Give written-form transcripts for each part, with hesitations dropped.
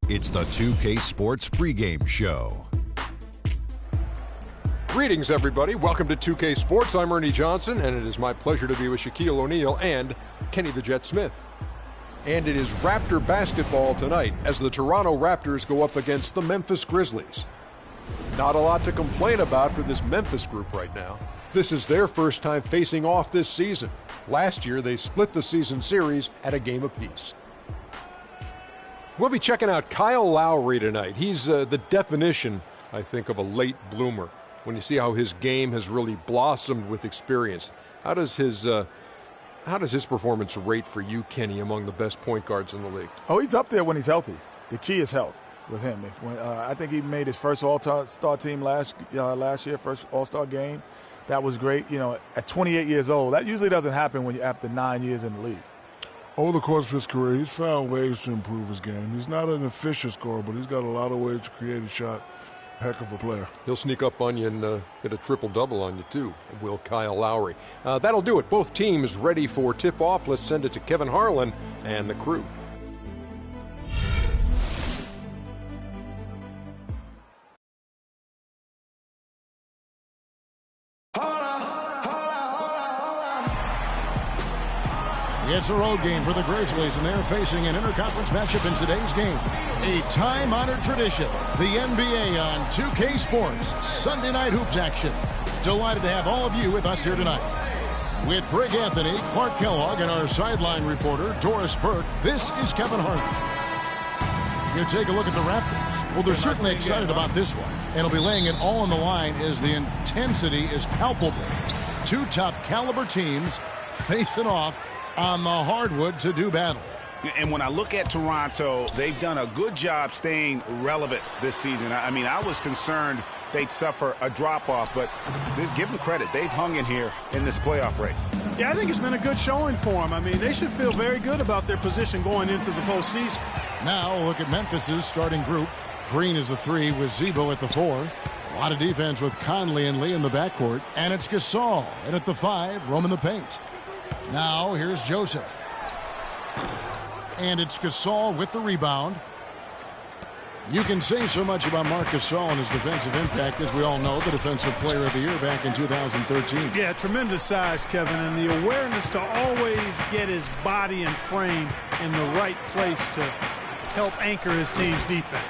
It's the 2K Sports pregame show. Greetings, everybody. Welcome to 2K Sports. I'm Ernie Johnson, and it is my pleasure to be with Shaquille O'Neal and Kenny the Jet Smith. And it is Raptor basketball tonight as the Toronto Raptors go up against the Memphis Grizzlies. Not a lot to complain about for this Memphis group right now. This is their first time facing off this season. Last year, they split the season series at a game apiece. We'll be checking out Kyle Lowry tonight. He's the definition, I think, of a late bloomer. When you see how his game has really blossomed with experience. How does his performance rate for you, Kenny, among the best point guards in the league? Oh, he's up there when he's healthy. The key is health with him. I think he made his first All-Star team last year, first All-Star game. That was great. You know, at 28 years old, that usually doesn't happen when you're after 9 years in the league. Over the course of his career, he's found ways to improve his game. He's not an efficient scorer, but he's got a lot of ways to create a shot. Heck of a player. He'll sneak up on you and get a triple-double on you, too, will Kyle Lowry. That'll do it. Both teams ready for tip-off. Let's send it to Kevin Harlan and the crew. It's a road game for the Grizzlies, and they're facing an interconference matchup in today's game. A time-honored tradition, the NBA on 2K Sports, Sunday night hoops action. Delighted to have all of you with us here tonight. With Greg Anthony, Clark Kellogg, and our sideline reporter, Doris Burke, this is Kevin Harlan. You take a look at the Raptors. Well, they're certainly excited about this one, and they'll be laying it all on the line as the intensity is palpable. Two top-caliber teams facing off on the hardwood to do battle. And when I look at Toronto, they've done a good job staying relevant this season. I mean, I was concerned they'd suffer a drop-off, but give them credit. They've hung in here in this playoff race. Yeah, I think it's been a good showing for them. I mean, they should feel very good about their position going into the postseason. Now, look at Memphis's starting group. Green is the 3 with Zebo at the 4. A lot of defense with Conley and Lee in the backcourt. And it's Gasol. And at the 5, roaming the paint. Now, here's Joseph. And it's Gasol with the rebound. You can say so much about Marc Gasol and his defensive impact. As we all know, the Defensive Player of the Year back in 2013. Yeah, tremendous size, Kevin, and the awareness to always get his body and frame in the right place to help anchor his team's defense.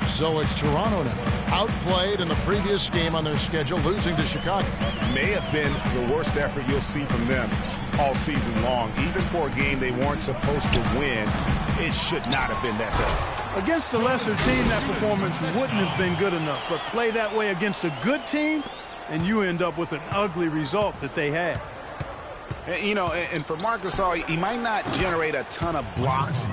So it's Toronto now. Outplayed in the previous game on their schedule, losing to Chicago. May have been the worst effort you'll see from them all season long. Even for a game they weren't supposed to win, it should not have been that bad. Against a lesser team, that performance wouldn't have been good enough. But play that way against a good team, and you end up with an ugly result that they had. You know, and for Marc Gasol, he might not generate a ton of blocks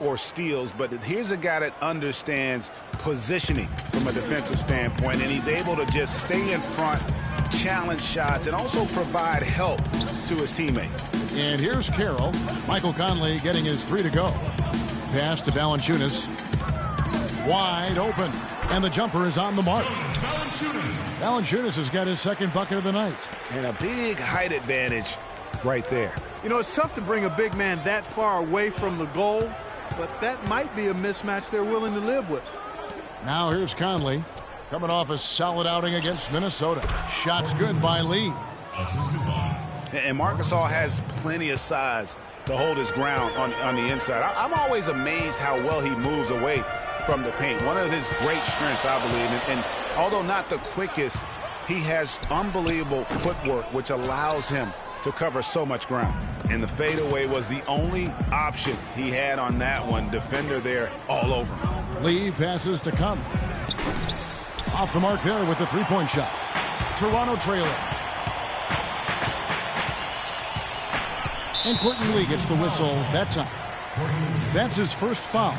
or steals, but here's a guy that understands positioning from a defensive standpoint, and he's able to just stay in front, challenge shots, and also provide help to his teammates. And here's Carroll. Michael Conley getting his 3 to go. Pass to Valanciunas. Wide open. And the jumper is on the mark. Valanciunas has got his second bucket of the night. And a big height advantage right there. You know, it's tough to bring a big man that far away from the goal, but that might be a mismatch they're willing to live with. Now here's Conley, coming off a solid outing against Minnesota. Shots good by Lee. And Marc Gasol has plenty of size to hold his ground on the inside. I'm always amazed how well he moves away from the paint. One of his great strengths, I believe, and although not the quickest, he has unbelievable footwork, which allows him to cover so much ground. And the fadeaway was the only option he had on that one. Defender there all over him. Lee passes to Conley. Off the mark there with the three-point shot. Toronto trailing. And Courtney Lee gets the whistle that time. That's his first foul.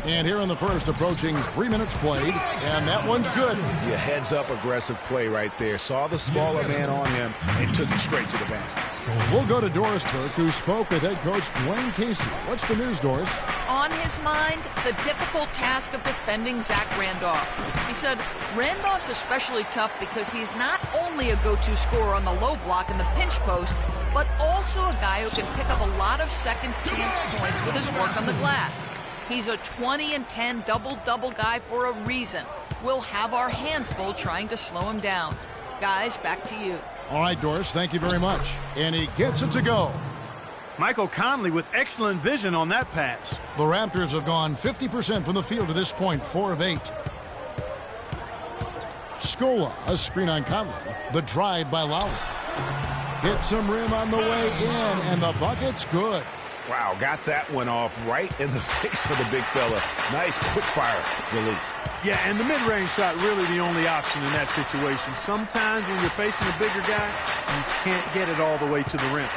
And here in the first, approaching 3 minutes played, and that one's good. Yeah, heads-up aggressive play right there. Saw the smaller man on him and took it straight to the basket. We'll go to Doris Burke, who spoke with head coach Dwayne Casey. What's the news, Doris? On his mind, the difficult task of defending Zach Randolph. He said Randolph's especially tough because he's not only a go-to scorer on the low block and the pinch post, but also a guy who can pick up a lot of second chance points with his work on the glass. He's a 20 and 10 double-double guy for a reason. We'll have our hands full trying to slow him down. Guys, back to you. All right, Doris, thank you very much. And he gets it to go. Michael Conley with excellent vision on that pass. The Raptors have gone 50% from the field to this point, 4 of 8. Scola, a screen on Conley. The drive by Lowry. Hits some rim on the way in, and the bucket's good. Wow, got that one off right in the face of the big fella. Nice quick-fire release. Yeah, and the mid-range shot really the only option in that situation. Sometimes when you're facing a bigger guy, you can't get it all the way to the rim.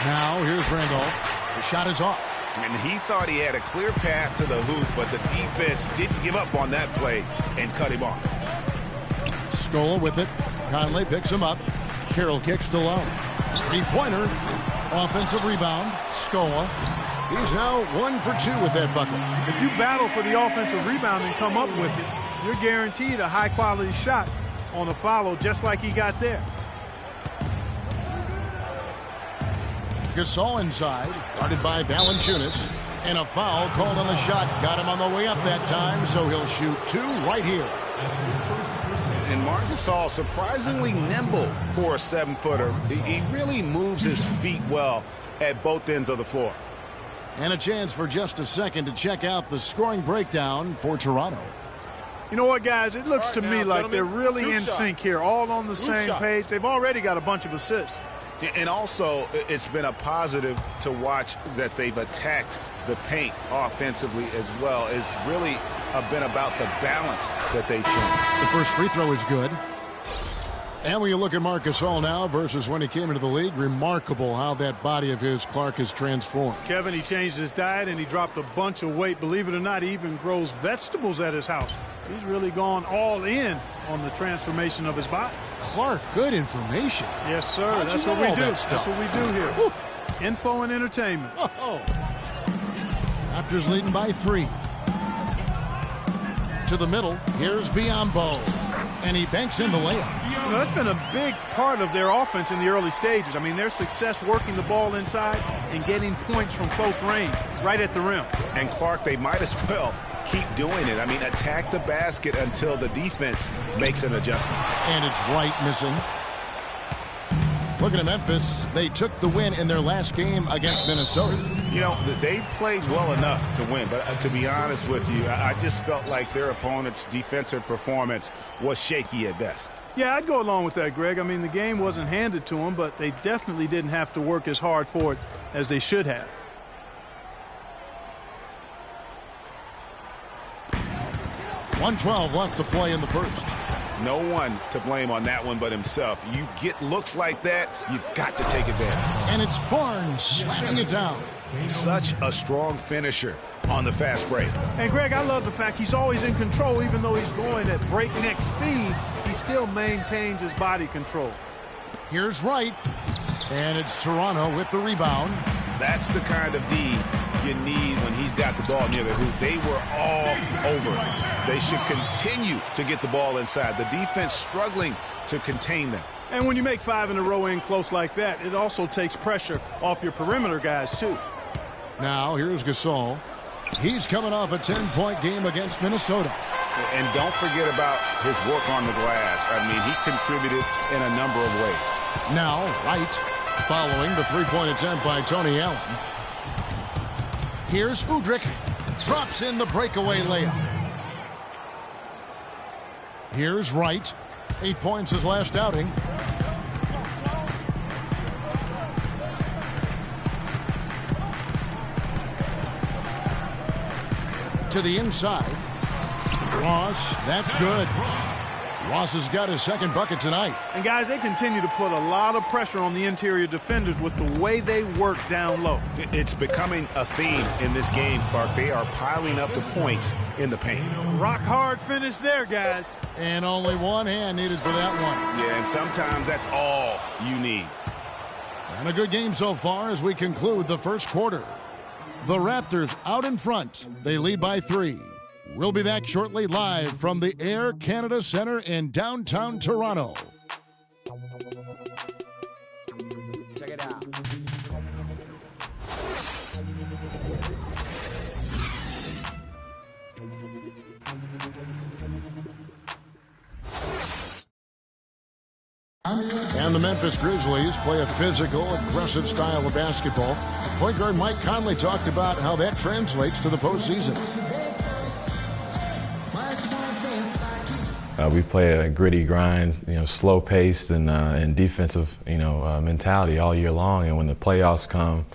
Now, here's Randolph. The shot is off. And he thought he had a clear path to the hoop, but the defense didn't give up on that play and cut him off. Scola with it. Conley picks him up. Carroll kicks to Lowe. Three-pointer. Offensive rebound. Scola. He's now 1 for 2 with that bucket. If you battle for the offensive rebound and come up with it, you're guaranteed a high-quality shot on a follow just like he got there. Gasol inside, guarded by Valanciunas. And a foul called on the shot. Got him on the way up that time, so he'll shoot 2 right here. And Marc Gasol surprisingly nimble for a 7-footer. He really moves his feet well at both ends of the floor. And a chance for just a second to check out the scoring breakdown for Toronto. You know what, guys? It looks to me like they're really in sync here, all on the same page. They've already got a bunch of assists. And also, it's been a positive to watch that they've attacked the paint offensively as well. It's really been about the balance that they've shown. The first free throw is good. And when you look at Marc Gasol now versus when he came into the league, remarkable how that body of his, Clark, has transformed. Kevin, he changed his diet and he dropped a bunch of weight. Believe it or not, he even grows vegetables at his house. He's really gone all in on the transformation of his body. Clark, good information. Yes, sir. That's what we do. That's what we do here. Woo. Info and entertainment. Raptors leading by 3. To the middle. Here's Biyombo. And he banks in the layup. You know, that's been a big part of their offense in the early stages. I mean, their success working the ball inside and getting points from close range right at the rim. And Clark, they might as well keep doing it. I mean, attack the basket until the defense makes an adjustment. And it's Wright missing. Looking at Memphis, they took the win in their last game against Minnesota. You know, they played well enough to win, but to be honest with you, I just felt like their opponent's defensive performance was shaky at best. Yeah, I'd go along with that, Greg. I mean, the game wasn't handed to them, but they definitely didn't have to work as hard for it as they should have. .112 left to play in the first. No one to blame on that one but himself. You get looks like that, you've got to take advantage. And it's Barnes slamming it down. Such a strong finisher on the fast break. And, Greg, I love the fact he's always in control. Even though he's going at breakneck speed, he still maintains his body control. Here's Wright. And it's Toronto with the rebound. That's the kind of D you need when he's got the ball near the hoop. They were all over it. They should continue to get the ball inside. The defense struggling to contain them. And when you make 5 in a row in close like that, it also takes pressure off your perimeter guys, too. Now, here's Gasol. He's coming off a 10-point game against Minnesota. And don't forget about his work on the glass. I mean, he contributed in a number of ways. Now, Wright, following the three-point attempt by Tony Allen. Here's Udrich. Drops in the breakaway layup. Here's Wright. 8 points his last outing. To the inside. Ross, that's good. Ross has got his second bucket tonight. And guys, they continue to put a lot of pressure on the interior defenders with the way they work down low. It's becoming a theme in this game, Clark. They are piling up the points in the paint. Rock hard finish there, guys. And only one hand needed for that one. Yeah, and sometimes that's all you need. And a good game so far as we conclude the first quarter. The Raptors out in front. They lead by 3. We'll be back shortly live from the Air Canada Centre in downtown Toronto. Check it out. And the Memphis Grizzlies play a physical, aggressive style of basketball. Point guard Mike Conley talked about how that translates to the postseason. We play a gritty grind, slow paced and defensive, mentality all year long. And when the playoffs come,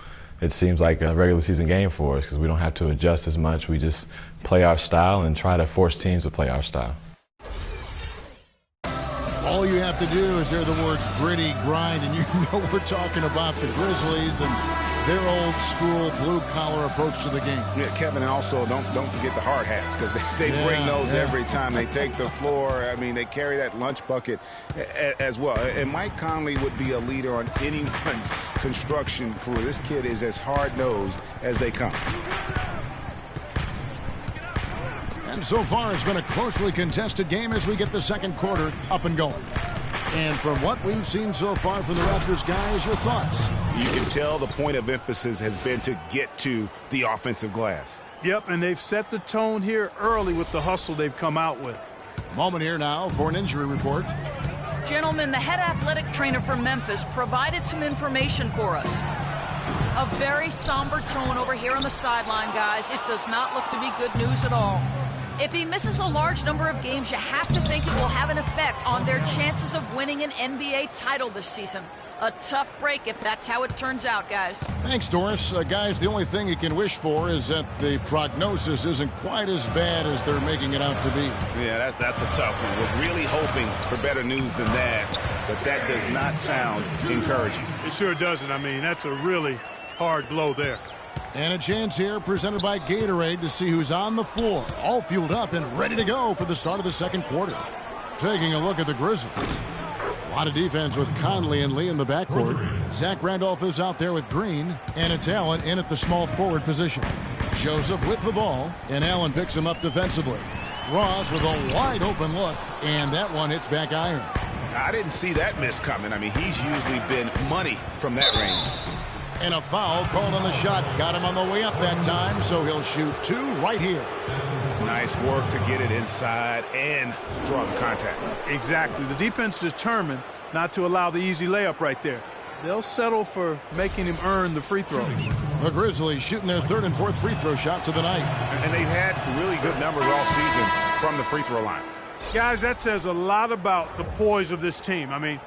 it seems like a regular season game for us because we don't have to adjust as much. We just play our style and try to force teams to play our style. All you have to do is hear the words gritty grind, and you know we're talking about the Grizzlies and their old school blue-collar approach to the game. Yeah, Kevin, and also don't forget the hard hats because they bring those every time they take the floor. I mean, they carry that lunch bucket as well. And Mike Conley would be a leader on anyone's construction crew. This kid is as hard-nosed as they come. And so far, it's been a closely contested game as we get the second quarter up and going. And from what we've seen so far from the Raptors, guys, your thoughts? You can tell the point of emphasis has been to get to the offensive glass. Yep, and they've set the tone here early with the hustle they've come out with. A moment here now for an injury report. Gentlemen, the head athletic trainer for Memphis provided some information for us. A very somber tone over here on the sideline, guys. It does not look to be good news at all. If he misses a large number of games, you have to think it will have an effect on their chances of winning an NBA title this season. A tough break if that's how it turns out, guys. Thanks, Doris. Guys, the only thing you can wish for is that the prognosis isn't quite as bad as they're making it out to be. Yeah, that's a tough one. Was really hoping for better news than that, but that does not sound encouraging. It sure doesn't. I mean, that's a really hard blow there. And a chance here presented by Gatorade to see who's on the floor, all fueled up and ready to go for the start of the second quarter. Taking a look at the Grizzlies. A lot of defense with Conley and Lee in the backcourt. Zach Randolph is out there with Green, and it's Allen in at the small forward position. Joseph with the ball, and Allen picks him up defensively. Ross with a wide open look, and that one hits back iron. I didn't see that miss coming. I mean, he's usually been money from that range. And a foul called on the shot. Got him on the way up that time, so he'll shoot 2 right here. Nice work to get it inside and draw the contact. Exactly. The defense determined not to allow the easy layup right there. They'll settle for making him earn the free throw. The Grizzlies shooting their 3rd and 4th free throw shots of the night. And they've had really good numbers all season from the free throw line. Guys, that says a lot about the poise of this team. I mean,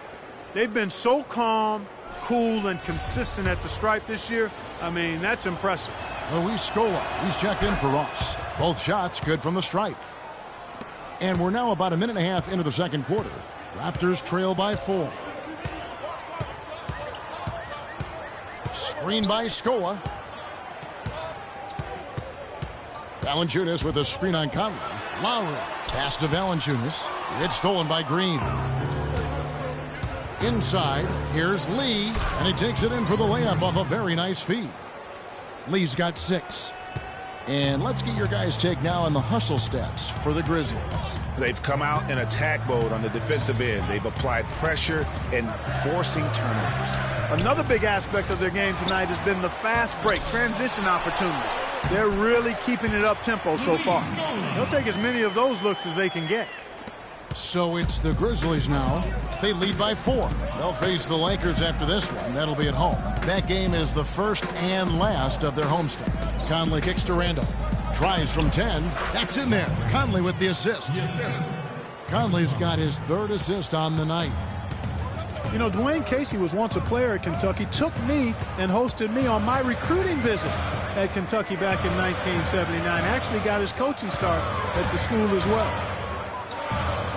they've been so calm, cool, and consistent at the stripe this year. I mean, that's impressive. Luis Scola, he's checked in for Ross. Both shots good from the stripe. And we're now about a minute and a half into the second quarter. Raptors trail by 4. Screen by Scola. Valanciunas with a screen on Conley. Lowry, pass to Valanciunas. It's stolen by Green. Inside, here's Lee, and he takes it in for the layup off a very nice feed. Lee's got 6. And let's get your guys' take now on the hustle stats for the Grizzlies. They've come out in attack mode on the defensive end. They've applied pressure and forcing turnovers. Another big aspect of their game tonight has been the fast break, transition opportunity. They're really keeping it up-tempo so far. They'll take as many of those looks as they can get. So it's the Grizzlies now. They lead by 4. They'll face the Lakers after this one. That'll be at home. That game is the first and last of their homestand. Conley kicks to Randolph. Tries from 10. That's in there. Conley with the assist. Conley's got his 3rd assist on the night. You know, Dwayne Casey was once a player at Kentucky, took me and hosted me on my recruiting visit at Kentucky back in 1979. Actually got his coaching start at the school as well.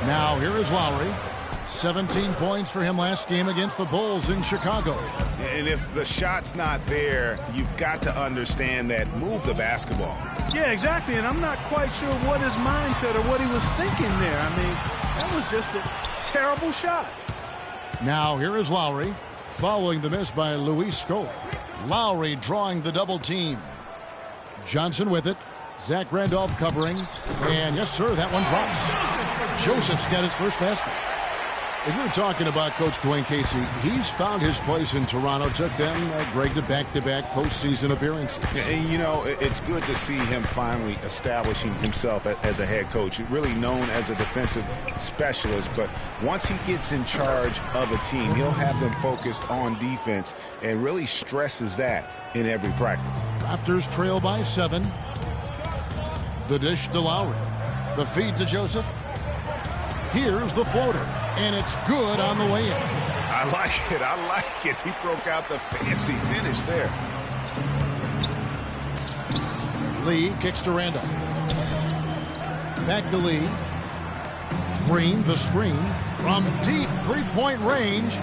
Now here is Lowry. 17 points for him last game against the Bulls in Chicago. And if the shot's not there, you've got to understand that. Move the basketball. Yeah, exactly. And I'm not quite sure what his mindset or what he was thinking there. I mean, that was just a terrible shot. Now here is Lowry, following the miss by Luis Scola. Lowry drawing the double team. Johnson with it. Zach Randolph covering. And yes, sir, that one drops. Joseph's got his first basket. As we were talking about Coach Dwayne Casey, he's found his place in Toronto. Took them, Greg, to back-to-back postseason appearances. And, you know, it's good to see him finally establishing himself as a head coach. Really known as a defensive specialist, but once he gets in charge of a team, he'll have them focused on defense and really stresses that in every practice. Raptors trail by 7. The dish to Lowry. The feed to Joseph. Here's the floater, and it's good on the way in. I like it. I like it. He broke out the fancy finish there. Lee kicks to Randolph. Back to Lee. Green, the screen. From deep three-point range.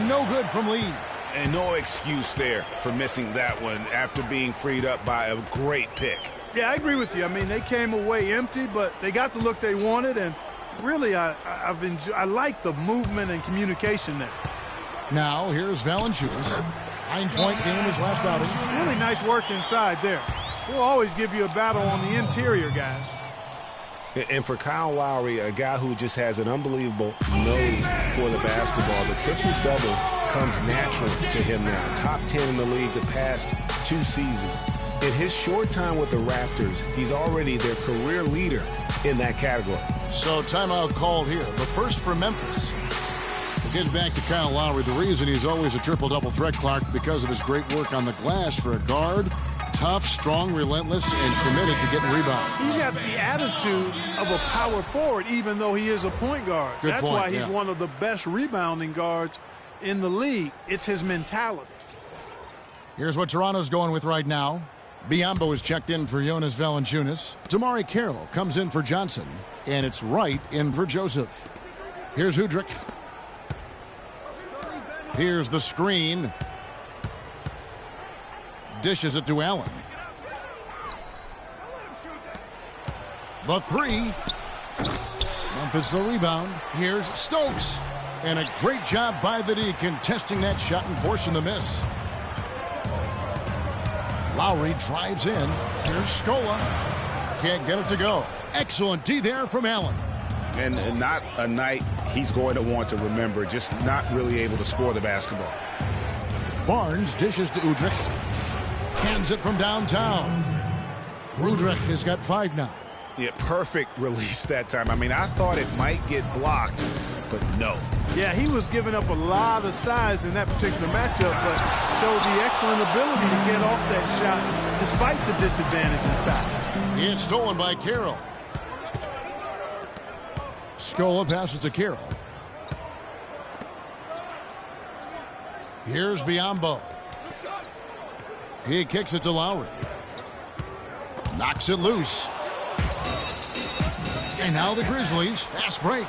No good from Lee. And no excuse there for missing that one after being freed up by a great pick. Yeah, I agree with you. I mean, they came away empty, but they got the look they wanted, and really, I like the movement and communication there. Now, here's Valanciunas. 9-point game his last outing. Really nice work inside there. We'll always give you a battle on the interior, guys. And for Kyle Lowry, a guy who just has an unbelievable nose for the basketball, the triple-double comes natural to him now. Top 10 in the league the past 2 seasons. In his short time with the Raptors, he's already their career leader in that category. So timeout called here. The first for Memphis. We'll get back to Kyle Lowry. The reason he's always a triple-double threat, Clark, because of his great work on the glass for a guard. Tough, strong, relentless, and committed to getting rebounds. He's got the attitude of a power forward, even though he is a point guard. That's why he's one of the best rebounding guards in the league. It's his mentality. Here's what Toronto's going with right now. Biyombo is checked in for Jonas Valanciunas. Damari Carroll comes in for Johnson. And it's Wright in for Joseph. Here's Hudrick. Here's the screen. Dishes it to Allen. The three. Memphis the rebound. Here's Stokes. And a great job by the D contesting that shot and forcing the miss. Lowry drives in. Here's Scola. Can't get it to go. Excellent D there from Allen. And not a night he's going to want to remember, just not really able to score the basketball. Barnes dishes to Udrich. Hands it from downtown. Udrich has got 5 now. Yeah, perfect release that time. I mean, I thought it might get blocked, but no. Yeah, he was giving up a lot of size in that particular matchup, but showed the excellent ability to get off that shot despite the disadvantage in size. It's stolen by Carroll. Scola passes to Carroll. Here's Biyombo. He kicks it to Lowry. Knocks it loose. And now the Grizzlies, fast break.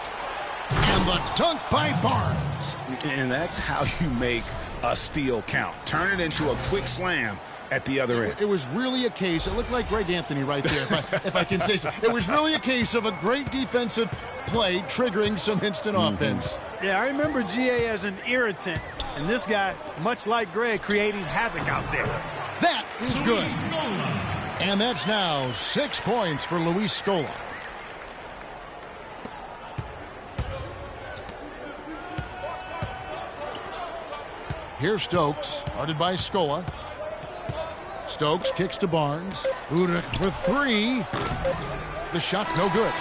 And the dunk by Barnes. And that's how you make a steal count. Turn it into a quick slam at the other end. It was really a case, it looked like Greg Anthony right there, if I can say so. It was really a case of a great defensive play triggering some instant offense. Yeah, I remember GA as an irritant, and this guy, much like Greg, creating havoc out there. That is good. And that's now 6 points for Luis Scola. Here's Stokes, guarded by Scola. Stokes kicks to Barnes. Udrich for 3. The shot no good.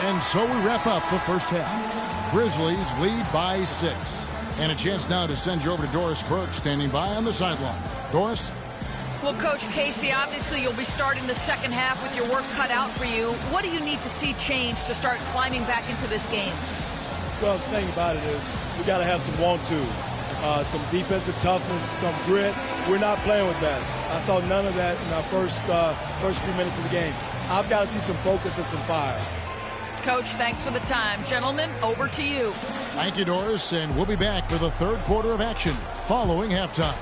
And so we wrap up the first half. Grizzlies lead by 6. And a chance now to send you over to Doris Burke, standing by on the sideline. Doris? Well, Coach Casey, obviously you'll be starting the second half with your work cut out for you. What do you need to see change to start climbing back into this game? Well, the thing about it is we got to have some want-to. Some defensive toughness, some grit. We're not playing with that. I saw none of that in our first few minutes of the game. I've got to see some focus and some fire. Coach, thanks for the time. Gentlemen, over to you. Thank you, Doris, and we'll be back for the third quarter of action following halftime.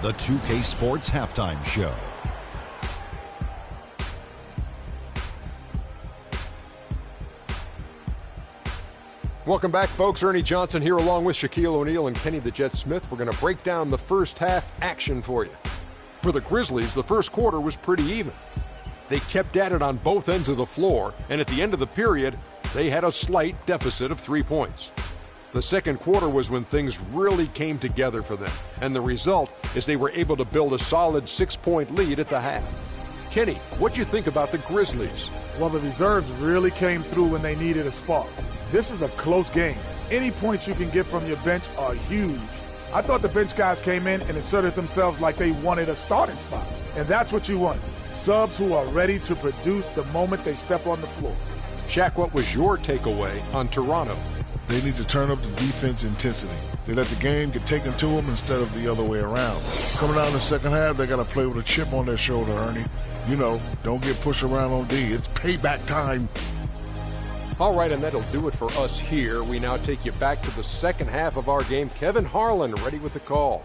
The 2K Sports Halftime Show. Welcome back, folks. Ernie Johnson here along with Shaquille O'Neal and Kenny the Jet Smith. We're going to break down the first half action for you. For the Grizzlies, the first quarter was pretty even. They kept at it on both ends of the floor, and at the end of the period, they had a slight deficit of 3 points. The second quarter was when things really came together for them, and the result is they were able to build a solid 6-point lead at the half. Kenny, what'd you think about the Grizzlies? Well, the reserves really came through when they needed a spark. This is a close game. Any points you can get from your bench are huge. I thought the bench guys came in and inserted themselves like they wanted a starting spot. And that's what you want. Subs who are ready to produce the moment they step on the floor. Shaq, what was your takeaway on Toronto? They need to turn up the defense intensity. They let the game get taken to them instead of the other way around. Coming out in the second half, they got to play with a chip on their shoulder, Ernie. You know, don't get pushed around on D. It's payback time. All right, and that'll do it for us here. We now take you back to the second half of our game. Kevin Harlan ready with the call.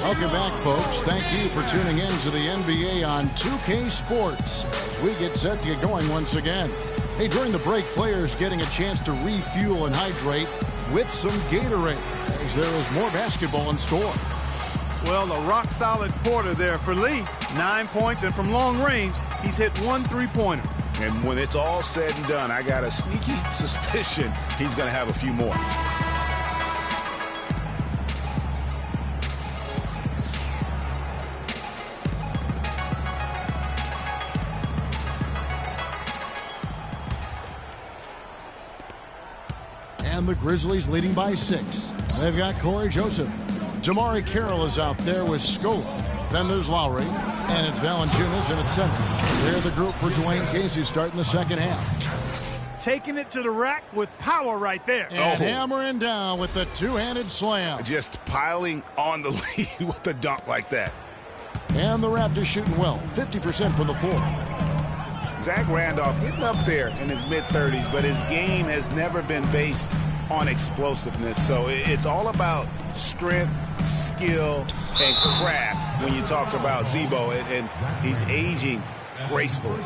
Welcome back, folks. Thank you for tuning in to the NBA on 2K Sports as we get set to get going once again. Hey, during the break, players getting a chance to refuel and hydrate with some Gatorade as there is more basketball in store. Well, a rock-solid quarter there for Lee. 9 points, and from long range, he's hit 1 3-pointer. And when it's all said and done, I got a sneaky suspicion he's going to have a few more. And the Grizzlies leading by 6. They've got Corey Joseph. Jamari Carroll is out there with Scola. Then there's Lowry. And it's Valanciunas in at center. They're the group for Dwayne Casey starting the second half. Taking it to the rack with power right there. And hammering down with the two-handed slam. Just piling on the lead with a dunk like that. And the Raptors shooting well. 50% from the floor. Zach Randolph getting up there in his mid-30s, but his game has never been based on explosiveness. So it's all about strength, skill, and craft when you talk about Zebo, and he's aging gracefully.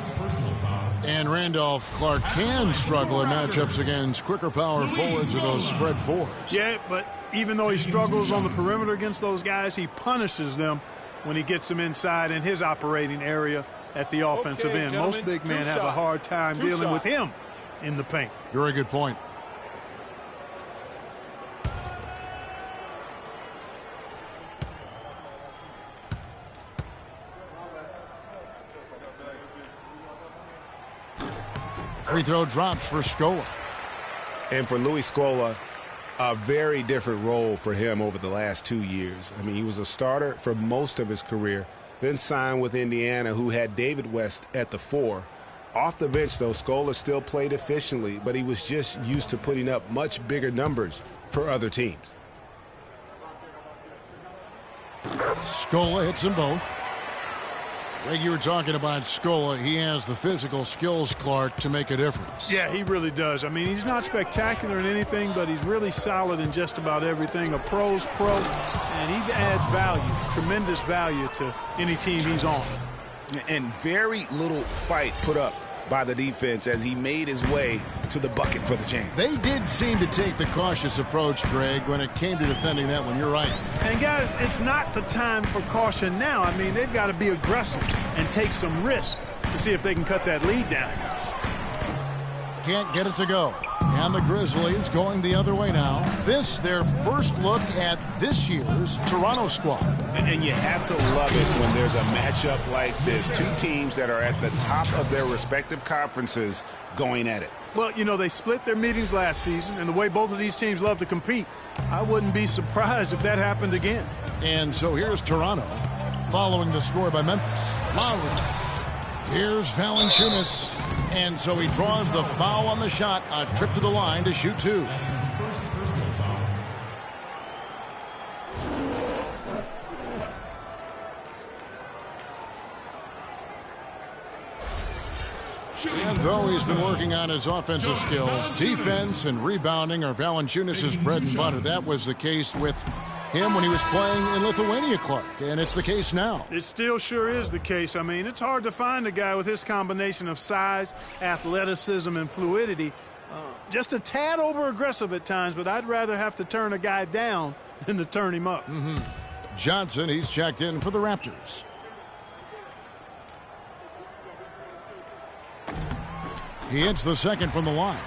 And Randolph Clark can struggle in matchups against quicker power forwards or those spread fours. Yeah, but even though he struggles on the perimeter against those guys, he punishes them when he gets them inside in his operating area at the offensive end. Most big men have a hard time dealing with him in the paint. Very good point. Free throw drops for Scola. And for Louis Scola, a very different role for him over the last 2 years. I mean, he was a starter for most of his career, then signed with Indiana, who had David West at the 4. Off the bench, though, Scola still played efficiently, but he was just used to putting up much bigger numbers for other teams. Scola hits them both. Greg, you were talking about Scola. He has the physical skills, Clark, to make a difference. Yeah, he really does. I mean, he's not spectacular in anything, but he's really solid in just about everything. A pro's pro, and he adds value, tremendous value to any team he's on. And very little fight put up by the defense as he made his way to the bucket for the jam. They did seem to take the cautious approach, Greg, when it came to defending that one. You're right. And, guys, it's not the time for caution now. I mean, they've got to be aggressive and take some risk to see if they can cut that lead down. Can't get it to go. And the Grizzlies going the other way now. This, their first look at this year's Toronto squad. And you have to love it when there's a matchup like this. Two teams that are at the top of their respective conferences going at it. Well, you know, they split their meetings last season, and the way both of these teams love to compete, I wouldn't be surprised if that happened again. And so here's Toronto following the score by Memphis. Lowry. Here's Valanciunas. And so he draws the foul on the shot, a trip to the line to shoot 2. And though he's been working on his offensive skills, defense and rebounding are Valanciunas' bread and butter. That was the case with him when he was playing in Lithuania, Clark, and it's the case now. It still sure is the case. I mean, it's hard to find a guy with his combination of size, athleticism, and fluidity. Just a tad over-aggressive at times, but I'd rather have to turn a guy down than to turn him up. Johnson, he's checked in for the Raptors. He hits the second from the line.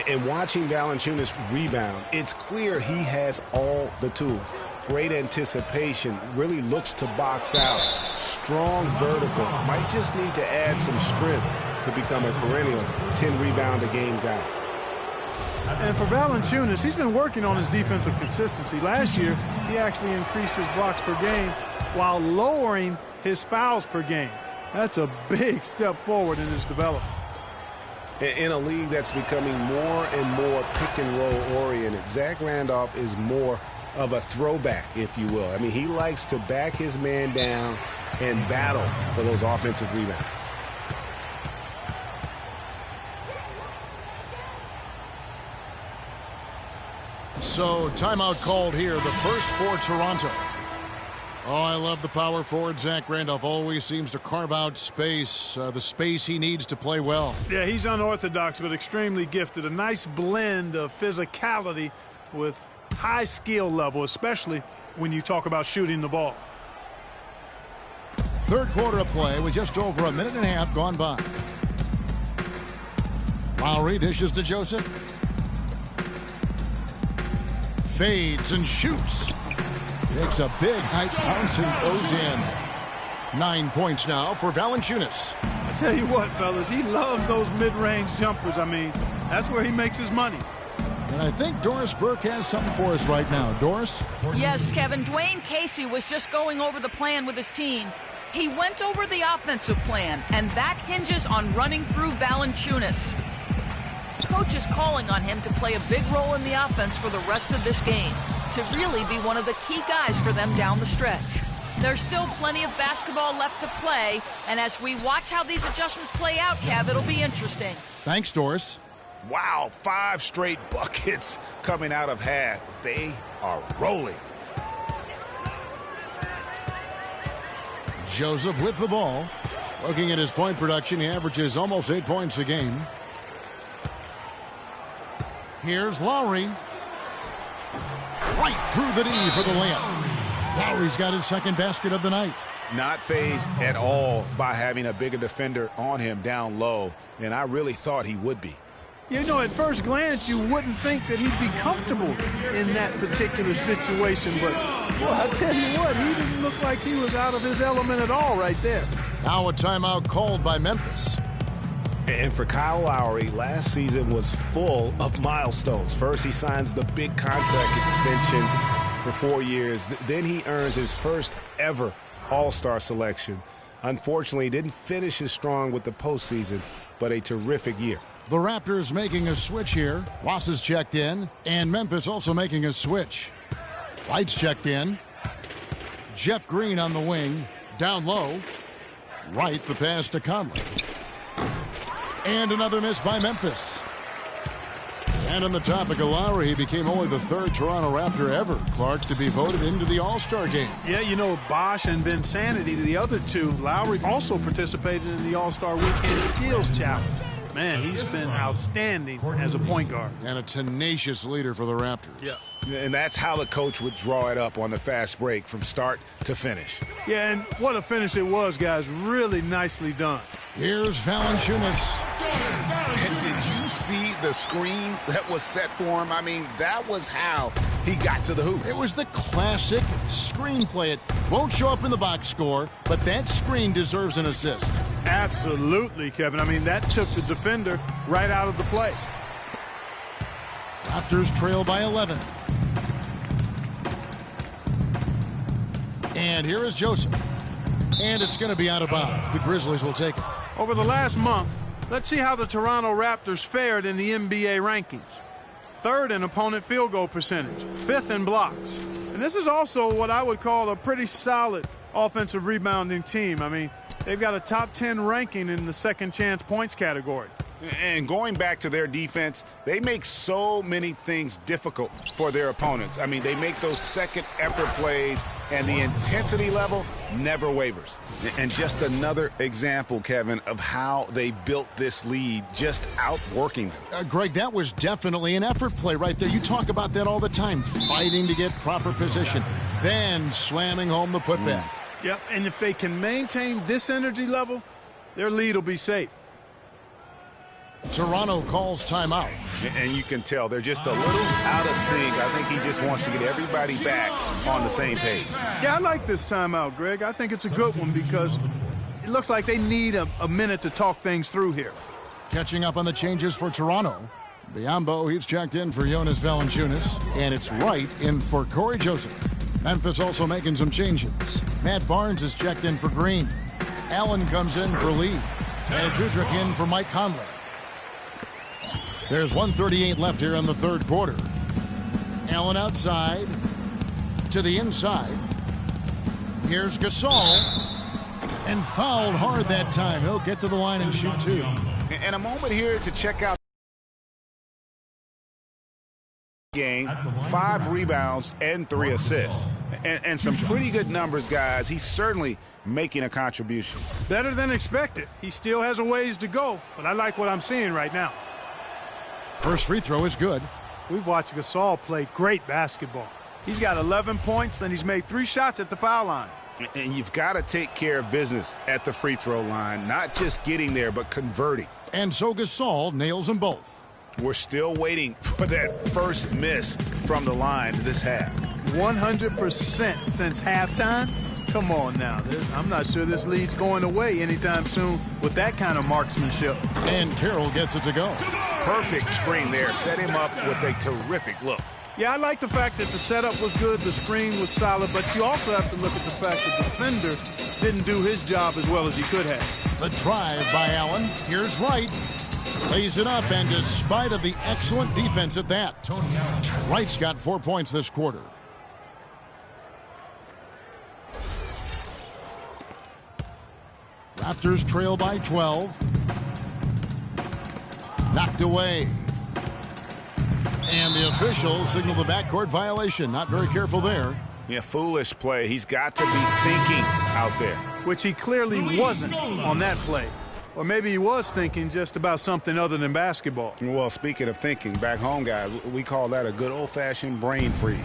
And watching Valanciunas rebound, it's clear he has all the tools. Great anticipation, really looks to box out. Strong vertical, might just need to add some strength to become a perennial 10-rebound-a-game guy. And for Valanciunas, he's been working on his defensive consistency. Last year, he actually increased his blocks per game while lowering his fouls per game. That's a big step forward in his development. In a league that's becoming more and more pick-and-roll oriented, Zach Randolph is more of a throwback, if you will. I mean, he likes to back his man down and battle for those offensive rebounds. So, timeout called here, the first for Toronto. Oh, I love the power forward. Zach Randolph always seems to carve out space, the space he needs to play well. Yeah, he's unorthodox but extremely gifted. A nice blend of physicality with high skill level, especially when you talk about shooting the ball. Third quarter of play with just over a minute and a half gone by. Lowry dishes to Joseph. Fades and shoots. Makes a big high bounce and goes in. 9 points now for Valanciunas. I tell you what, fellas, he loves those mid-range jumpers. I mean, that's where he makes his money. And I think Doris Burke has something for us right now. Doris? Yes, Kevin. Dwayne Casey was just going over the plan with his team. He went over the offensive plan, and that hinges on running through Valanciunas. Coach is calling on him to play a big role in the offense for the rest of this game, to really be one of the key guys for them down the stretch. There's still plenty of basketball left to play, and as we watch how these adjustments play out, Kev, it'll be interesting. Thanks, Doris. Wow, 5 straight buckets coming out of half. They are rolling. Joseph with the ball. Looking at his point production, he averages almost 8 points a game. Here's Lowry. Right through the D for the layup. Lowry's got his second basket of the night. Not fazed at all by having a bigger defender on him down low, and I really thought he would be. You know, at first glance, you wouldn't think that he'd be comfortable in that particular situation, but, boy, I tell you what, he didn't look like he was out of his element at all right there. Now a timeout called by Memphis. And for Kyle Lowry, last season was full of milestones. First, he signs the big contract extension for 4 years. Then he earns his first ever All-Star selection. Unfortunately, he didn't finish as strong with the postseason, but a terrific year. The Raptors making a switch here. Ross is checked in, and Memphis also making a switch. Lights checked in. Jeff Green on the wing. Down low. Right, the pass to Conley. And another miss by Memphis. And on the topic of Lowry, he became only the third Toronto Raptor ever, Clark, to be voted into the All-Star game. Yeah, you know, Bosch and Vinsanity, the other two. Lowry also participated in the All-Star Weekend Skills Challenge. Man, he's been outstanding as a point guard. And a tenacious leader for the Raptors. Yeah. And that's how the coach would draw it up on the fast break from start to finish. Yeah, and what a finish it was, guys. Really nicely done. Here's Valanciunas. And did you see the screen that was set for him? I mean, that was how he got to the hoop. It was the classic screenplay. It won't show up in the box score, but that screen deserves an assist. Absolutely, Kevin. I mean, that took the defender right out of the play. Raptors trail by 11. And here is Joseph. And it's going to be out of bounds. The Grizzlies will take it. Over the last month, Let's see how the Toronto Raptors fared in the NBA rankings. 3rd in opponent field goal percentage, 5th in blocks. And this is also what I would call a pretty solid offensive rebounding team. I mean, they've got a top 10 ranking in the second chance points category. And going back to their defense, they make so many things difficult for their opponents. I mean, they make those second effort plays, and the intensity level never wavers. And just another example, Kevin, of how they built this lead, just outworking them. Greg, that was definitely an effort play right there. You talk about that all the time, fighting to get proper position, then slamming home the putback. Yep, and if they can maintain this energy level, their lead will be safe. Toronto calls timeout. And you can tell they're just a little out of sync. I think he just wants to get everybody back on the same page. Yeah, I like this timeout, Greg. I think it's a good one because it looks like they need a minute to talk things through here. Catching up on the changes for Toronto. Biyombo, he's checked in for Jonas Valanciunas, and it's Wright in for Corey Joseph. Memphis also making some changes. Matt Barnes is checked in for Green. Allen comes in for Lee. And it's Udrich in for Mike Conley. There's 1:38 left here in the third quarter. Allen outside to the inside. Here's Gasol. And fouled hard that time. He'll get to the line and shoot two. And a moment here to check out game. 5 rebounds and 3 assists. And some pretty good numbers, guys. He's certainly making a contribution. Better than expected. He still has a ways to go, but I like what I'm seeing right now. First free throw is good. We've watched Gasol play great basketball. He's got 11 points, and he's made 3 shots at the foul line. And you've got to take care of business at the free throw line, not just getting there, but converting. And so Gasol nails them both. We're still waiting for that first miss from the line this half. 100% since halftime? Come on now. I'm not sure this lead's going away anytime soon with that kind of marksmanship. And Carroll gets it to go. Perfect screen there. Set him up with a terrific look. Yeah, I like the fact that the setup was good, the screen was solid, but you also have to look at the fact that the defender didn't do his job as well as he could have. The drive by Allen. Here's Wright. Lays it up, and despite of the excellent defense at that, Wright's got 4 points this quarter. Raptors trail by 12. Knocked away. And the officials signal the backcourt violation. Not very careful there. Yeah, foolish play. He's got to be thinking out there. Which he clearly wasn't on that play. Or maybe he was thinking just about something other than basketball. Well, speaking of thinking, back home, guys, we call that a good old-fashioned brain freeze.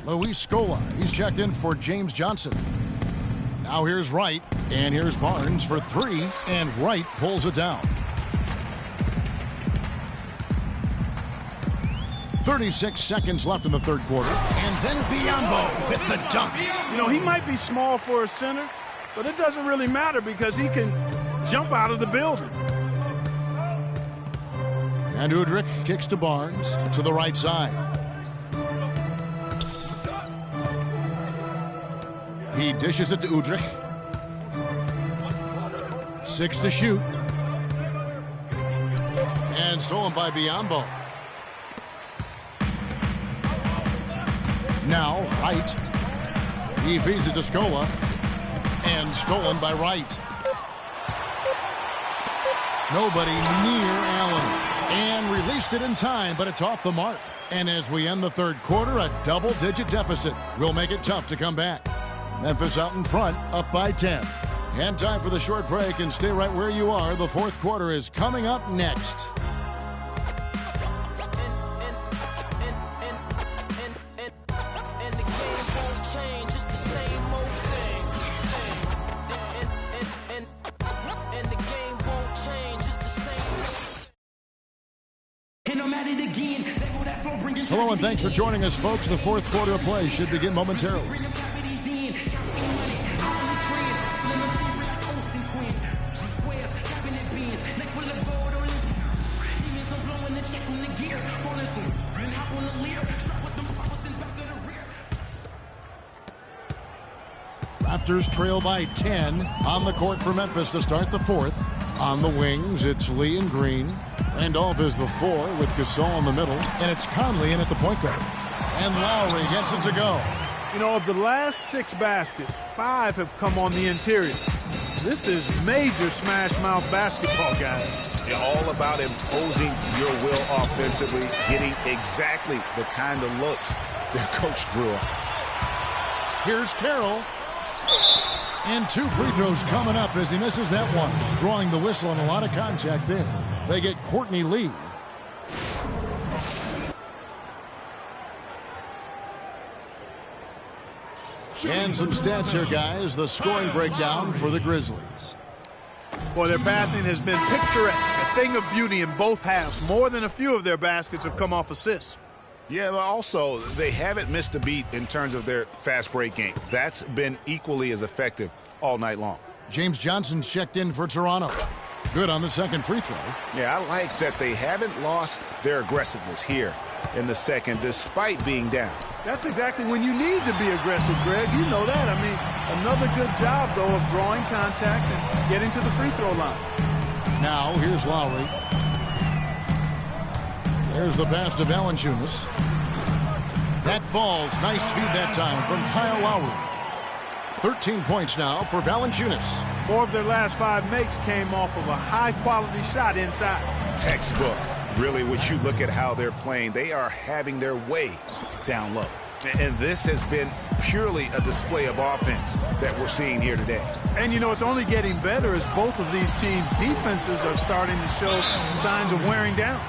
Luis Scola, he's checked in for James Johnson. Now here's Wright, and here's Barnes for 3, and Wright pulls it down. 36 seconds left in the third quarter, and then Biyombo with the dunk. You know, he might be small for a center, but it doesn't really matter because he can jump out of the building. And Udrich kicks to Barnes to the right side. He dishes it to Udrich. 6 to shoot. And stolen by Biyombo. Now, Wright. He feeds it to Scola. And stolen by Wright. Nobody near Allen. And released it in time, but it's off the mark. And as we end the third quarter, a double-digit deficit will make it tough to come back. Memphis out in front, up by 10. And time for the short break, and stay right where you are. The fourth quarter is coming up next. Hello and thanks for joining us, folks. The fourth quarter of play should begin momentarily. Raptors trail by 10 on the court for Memphis to start the fourth. On the wings, it's Lee and Green. Randolph is the 4 with Gasol in the middle. And it's Conley in at the point guard. And Lowry gets it to go. You know, of the last 6 baskets, 5 have come on the interior. This is major smash-mouth basketball, guys. They're all about imposing your will offensively, getting exactly the kind of looks their coach drew up. Here's Carroll. And 2 free throws coming up as he misses that one. Drawing the whistle and a lot of contact there. They get Courtney Lee. And some stats here, guys. The scoring breakdown for the Grizzlies. Boy, their passing has been picturesque. A thing of beauty in both halves. More than a few of their baskets have come off assists. Yeah, but also, they haven't missed a beat in terms of their fast break game. That's been equally as effective all night long. James Johnson's checked in for Toronto. Good on the second free throw. Yeah, I like that they haven't lost their aggressiveness here in the second, despite being down. That's exactly when you need to be aggressive, Greg. You know that. I mean, another good job, though, of drawing contact and getting to the free throw line. Now, here's Lowry. There's the pass to Valanciunas. That falls. Nice feed that time from Kyle Lowry. 13 points now for Valanciunas. 4 of their last 5 makes came off of a high-quality shot inside. Textbook. Really, when you look at how they're playing, they are having their way down low. And this has been purely a display of offense that we're seeing here today. And, you know, it's only getting better as both of these teams' defenses are starting to show signs of wearing down.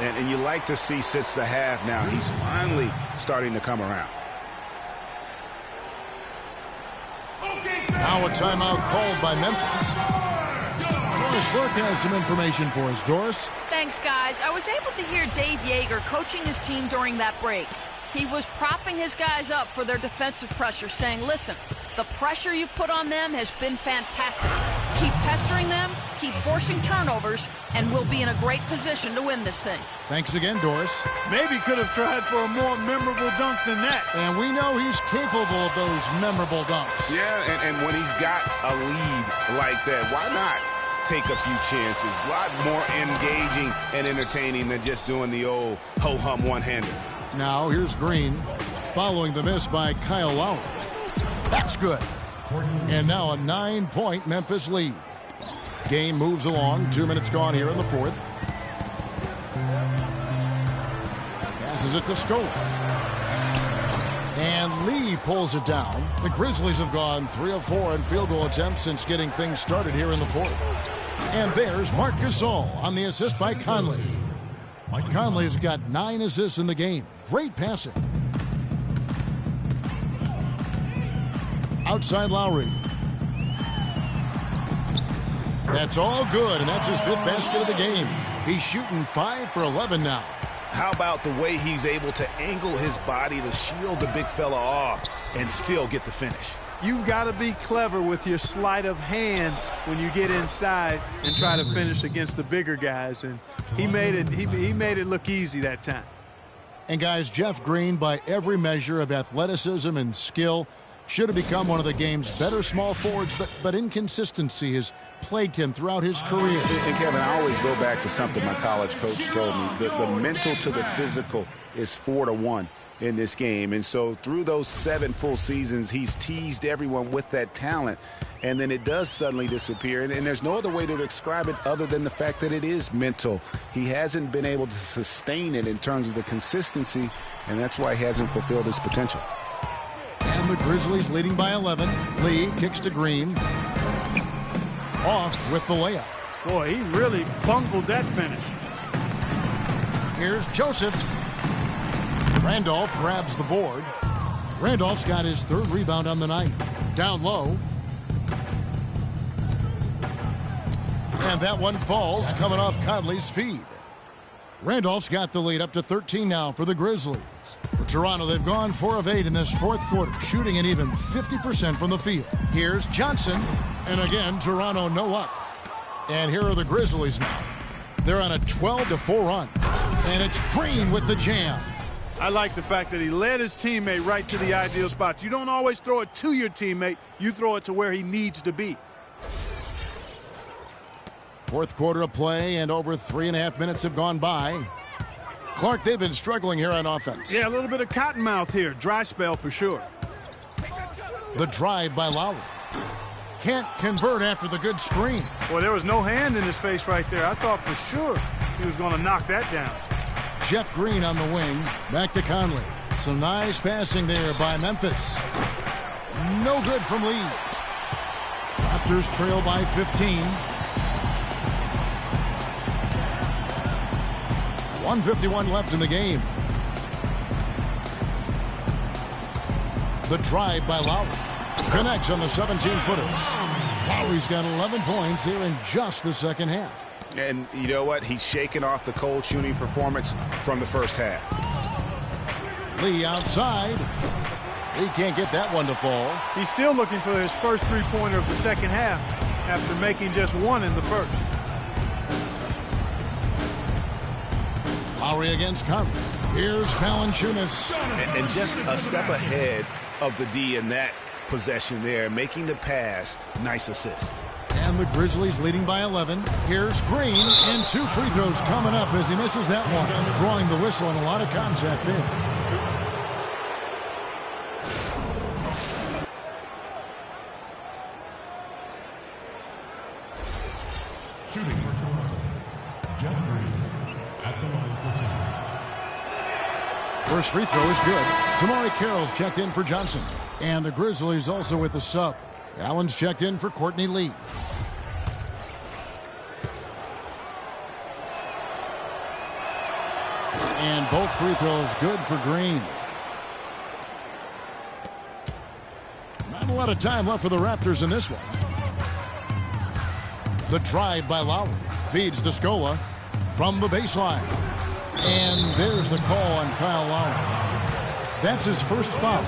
And you like to see since the half now, he's finally starting to come around. Now a timeout called by Memphis. Doris Burke has some information for us. Doris? Thanks, guys. I was able to hear Dave Yeager coaching his team during that break. He was propping his guys up for their defensive pressure, saying, listen, the pressure you've put on them has been fantastic. Keep pestering them, keep forcing turnovers, and we'll be in a great position to win this thing. Thanks again, Doris. Maybe could have tried for a more memorable dunk than that. And we know he's capable of those memorable dunks. Yeah, and when he's got a lead like that, why not take a few chances? A lot more engaging and entertaining than just doing the old ho-hum one-hander. Now here's Green, following the miss by Kyle Lowry. That's good. And now a 9-point Memphis lead. Game moves along. 2 minutes gone here in the fourth. Passes it to Scola. And Lee pulls it down. The Grizzlies have gone 3 of 4 in field goal attempts since getting things started here in the fourth. And there's Marc Gasol on the assist by Conley. Conley's got 9 assists in the game. Great passing. Outside Lowry. That's all good, and that's his 5th basket of the game. He's shooting 5 for 11 now. How about the way he's able to angle his body to shield the big fella off and still get the finish? You've got to be clever with your sleight of hand when you get inside and try to finish against the bigger guys. And he made it look easy that time. And guys, Jeff Green, by every measure of athleticism and skill, should have become one of the game's better small forwards, but inconsistency has plagued him throughout his career. And Kevin, I always go back to something my college coach told me. The mental to the physical is 4-to-1 in this game. And so through those 7 full seasons, he's teased everyone with that talent. And then it does suddenly disappear. And there's no other way to describe it other than the fact that it is mental. He hasn't been able to sustain it in terms of the consistency, and that's why he hasn't fulfilled his potential. And the Grizzlies leading by 11. Lee kicks to Green. Off with the layup. Boy, he really bungled that finish. Here's Joseph. Randolph grabs the board. Randolph's got his 3rd rebound on the night. Down low. And that one falls, coming off Conley's feed. Randolph's got the lead up to 13 now for the Grizzlies. For Toronto, they've gone 4 of 8 in this 4th quarter, shooting an even 50% from the field. Here's Johnson. And again, Toronto no luck. And here are the Grizzlies now. They're on a 12-4 run. And it's Green with the jam. I like the fact that he led his teammate right to the ideal spots. You don't always throw it to your teammate. You throw it to where he needs to be. Fourth quarter of play, and over 3.5 minutes have gone by. Clark, they've been struggling here on offense. Yeah, a little bit of cottonmouth here. Dry spell for sure. The drive by Lowry. Can't convert after the good screen. Boy, there was no hand in his face right there. I thought for sure he was going to knock that down. Jeff Green on the wing. Back to Conley. Some nice passing there by Memphis. No good from Lee. Raptors trail by 15. 1:51 left in the game. The drive by Lowry. Connects on the 17-footer. Lowry's got 11 points here in just the second half. And you know what? He's shaking off the cold shooting performance from the first half. Lee outside. He can't get that one to fall. He's still looking for his first three-pointer of the second half after making just one in the first. Lowry against Conley. Here's Valanciunas. And just a step ahead of the D in that possession there, making the pass. Nice assist. And the Grizzlies leading by 11. Here's Green, and 2 free throws coming up as he misses that one. Drawing the whistle and a lot of contact there. Shooting for Toronto, Jeff Green at the line for 2. First free throw is good. Tamari Carroll's checked in for Johnson. And the Grizzlies also with the sub. Allen's checked in for Courtney Lee. And both free throws good for Green. Not a lot of time left for the Raptors in this one. The drive by Lowry. Feeds to Scola from the baseline. And there's the call on Kyle Lowry. That's his first foul.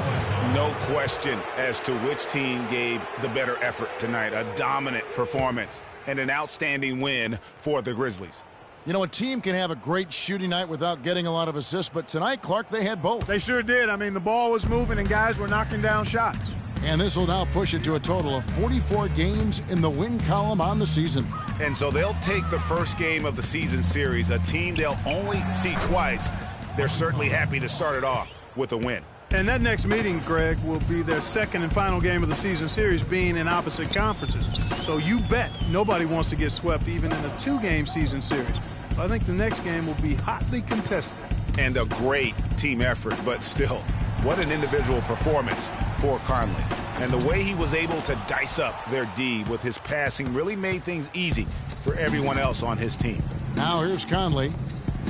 No question as to which team gave the better effort tonight. A dominant performance and an outstanding win for the Grizzlies. You know, a team can have a great shooting night without getting a lot of assists, but tonight, Clark, they had both. They sure did. I mean, the ball was moving and guys were knocking down shots. And this will now push it to a total of 44 games in the win column on the season. And so they'll take the first game of the season series, a team they'll only see twice. They're certainly happy to start it off with a win. And that next meeting, Greg, will be their second and final game of the season series, being in opposite conferences. So you bet nobody wants to get swept even in a 2-game season series. So I think the next game will be hotly contested. And a great team effort, but still, what an individual performance for Conley. And the way he was able to dice up their D with his passing really made things easy for everyone else on his team. Now here's Conley.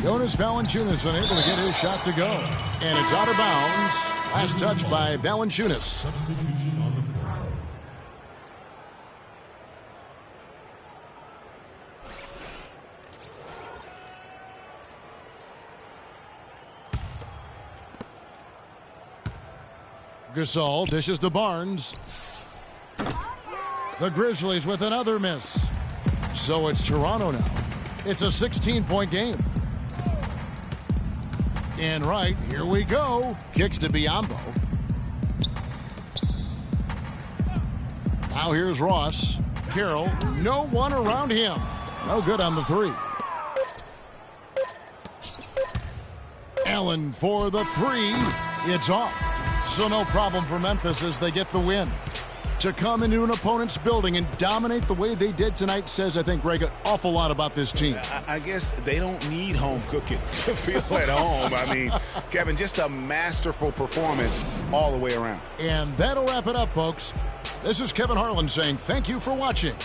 Jonas Valanciunas unable to get his shot to go. And it's out of bounds. Last touch by Valanciunas. Substitution on the floor. Gasol dishes to Barnes. The Grizzlies with another miss. So it's Toronto now. It's a 16-point game. And right, here we go. Kicks to Biyombo. Now here's Ross. Carroll, no one around him. No good on the 3. Allen for the 3. It's off. So no problem for Memphis as they get the win. To come into an opponent's building and dominate the way they did tonight says, I think, Greg, an awful lot about this team. I guess they don't need home cooking to feel at home. I mean, Kevin, just a masterful performance all the way around. And that'll wrap it up, folks. This is Kevin Harlan saying thank you for watching.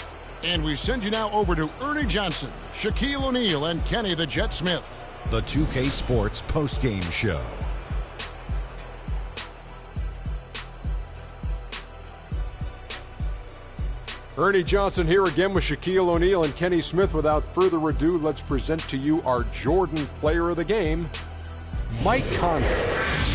And we send you now over to Ernie Johnson, Shaquille O'Neal, and Kenny the Jet Smith. The 2K Sports postgame show. Ernie Johnson here again with Shaquille O'Neal and Kenny Smith. Without further ado, let's present to you our Jordan player of the game, Mike Conley.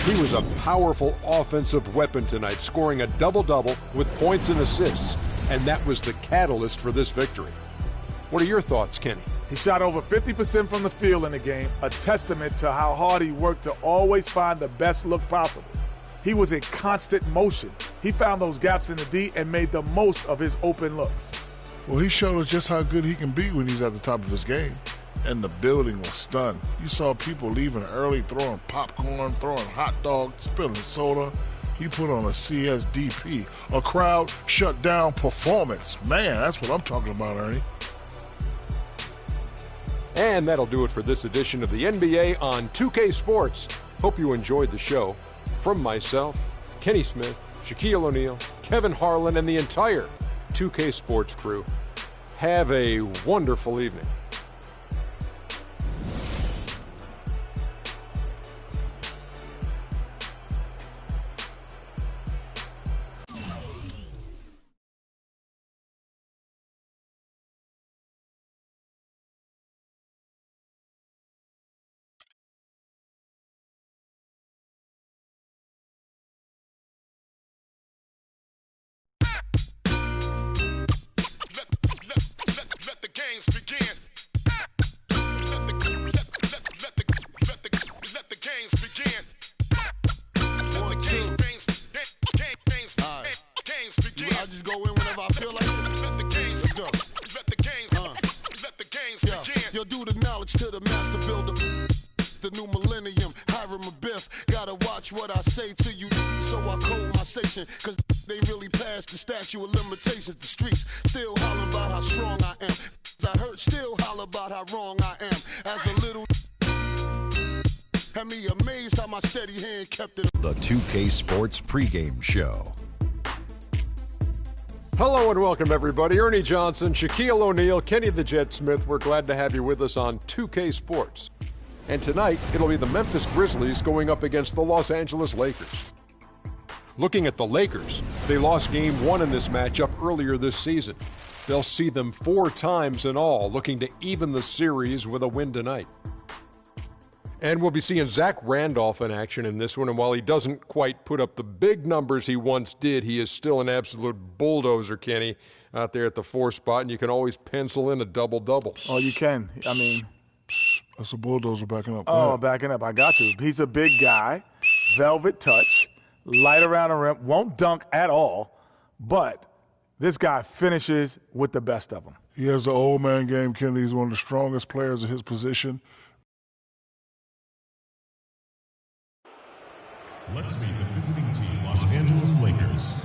He was a powerful offensive weapon tonight, scoring a double-double with points and assists, and that was the catalyst for this victory. What are your thoughts, Kenny? He shot over 50% from the field in the game, a testament to how hard he worked to always find the best look possible. He was in constant motion. He found those gaps in the D and made the most of his open looks. Well, he showed us just how good he can be when he's at the top of his game. And the building was stunned. You saw people leaving early, throwing popcorn, throwing hot dogs, spilling soda. He put on a CSDP, a crowd shut down performance. Man, that's what I'm talking about, Ernie. And that'll do it for this edition of the NBA on 2K Sports. Hope you enjoyed the show. From myself, Kenny Smith, Shaquille O'Neal, Kevin Harlan, and the entire 2K Sports crew, have a wonderful evening. Cause they really passed the statute of limitations. The streets still holler about how strong I am. I heard still holler about how wrong I am. As a little had me amazed how my steady hand kept it. The 2K Sports pregame show. Hello and welcome everybody. Ernie Johnson, Shaquille O'Neal, Kenny the Jet Smith. We're glad to have you with us on 2K Sports. And tonight, it'll be the Memphis Grizzlies going up against the Los Angeles Lakers. Looking at the Lakers, they lost Game 1 in this matchup earlier this season. They'll see them 4 times in all, looking to even the series with a win tonight. And we'll be seeing Zach Randolph in action in this one, and while he doesn't quite put up the big numbers he once did, he is still an absolute bulldozer, Kenny, out there at the 4 spot, and you can always pencil in a double-double. Oh, you can. I mean, that's a bulldozer backing up. Oh, backing up. I got you. He's a big guy, velvet touch. Light around the rim, won't dunk at all, but this guy finishes with the best of them. He has the old man game, Kenny. He's one of the strongest players in his position. Let's meet the visiting team, Los Angeles Lakers.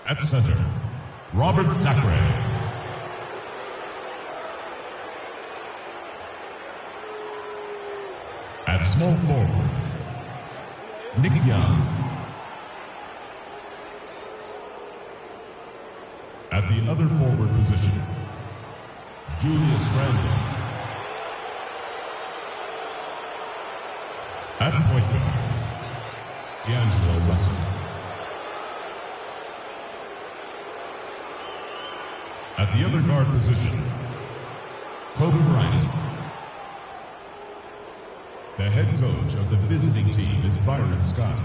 At center, Robert Sacre. At small forward, Nick Young. At the other forward position, Julius Randle. At point guard, D'Angelo Russell. At the other guard position, Kobe Bryant. The head coach of the visiting team is Byron Scott.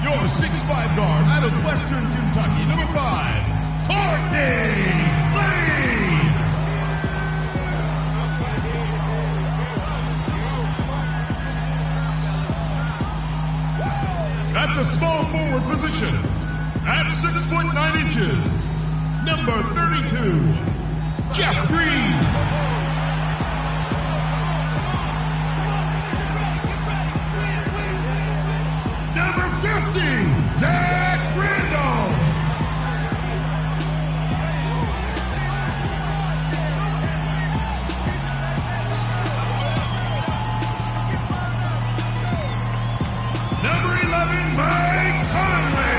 Your 6'5" guard out of Western Kentucky, number 5, Courtney Lee. At the small forward position, at 6 foot 9 inches, number 32, Jeff Green. Number 50, Zach Randolph. Number 11, Mike Conley.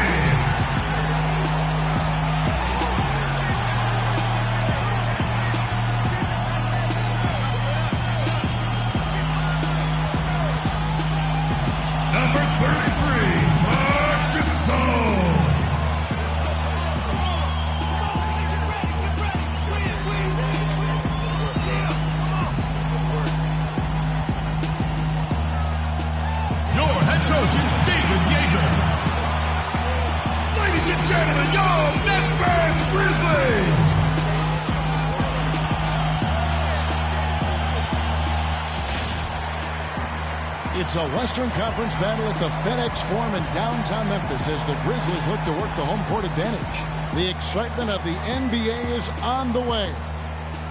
It's a Western Conference battle at the FedEx Forum in downtown Memphis as the Grizzlies look to work the home court advantage. The excitement of the NBA is on the way.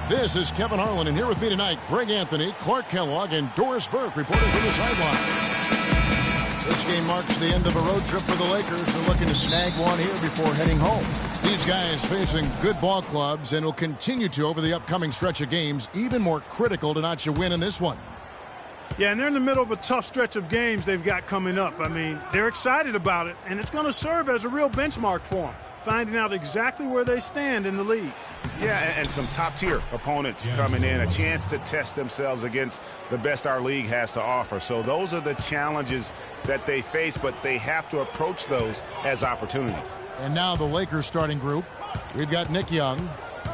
This is Kevin Harlan, and here with me tonight, Greg Anthony, Clark Kellogg, and Doris Burke reporting from the sideline. This game marks the end of a road trip for the Lakers. They're looking to snag one here before heading home. These guys facing good ball clubs and will continue to over the upcoming stretch of games, even more critical to notch a win in this one. Yeah, and they're in the middle of a tough stretch of games they've got coming up. I mean, they're excited about it, and it's going to serve as a real benchmark for them, finding out exactly where they stand in the league. Yeah, and some top-tier opponents coming in, a chance to test themselves against the best our league has to offer. So those are the challenges that they face, but they have to approach those as opportunities. And now the Lakers starting group. We've got Nick Young.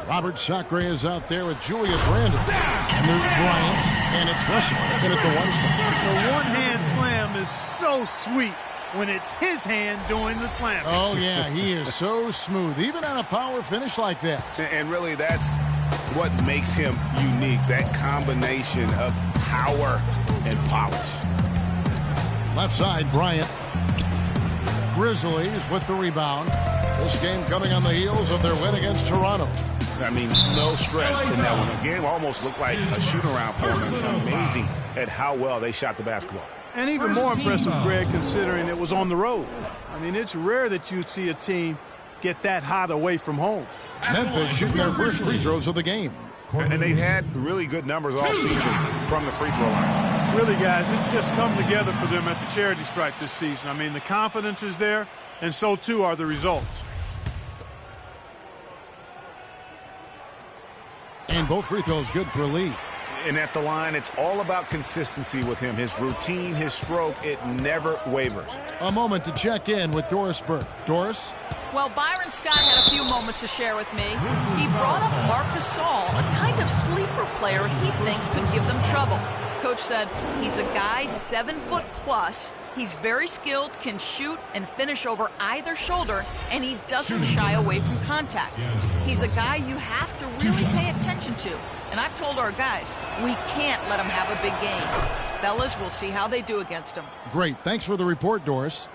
Robert Sacre is out there with Julius Randle. And there's Bryant, and it's Russell in at the one spot. The one-hand slam is so sweet when it's his hand doing the slam. Oh, yeah, he is so smooth, even on a power finish like that. And really, that's what makes him unique, that combination of power and polish. Left side, Bryant. Grizzlies with the rebound. This game coming on the heels of their win against Toronto. I mean, no stress in that one. The game almost looked like a shoot-around for them. Amazing at how well they shot the basketball. And even more impressive, Greg, considering it was on the road. I mean, it's rare that you see a team get that hot away from home. Memphis shooting their first free throws of the game. And they've had really good numbers all season from the free throw line. Really, guys, it's just come together for them at the charity stripe this season. I mean, the confidence is there, and so too are the results. And both free throws good for Lee. And at the line, it's all about consistency with him. His routine, his stroke, it never wavers. A moment to check in with Doris Burke. Doris? Well, Byron Scott had a few moments to share with me. He brought up Marc Gasol, a kind of sleeper player he thinks could give them trouble. Coach said he's a guy 7 foot plus. He's very skilled, can shoot and finish over either shoulder, and he doesn't shy away from contact. He's a guy you have to really pay attention to. And I've told our guys, we can't let him have a big game. Fellas, we'll see how they do against him. Great. Thanks for the report, Doris.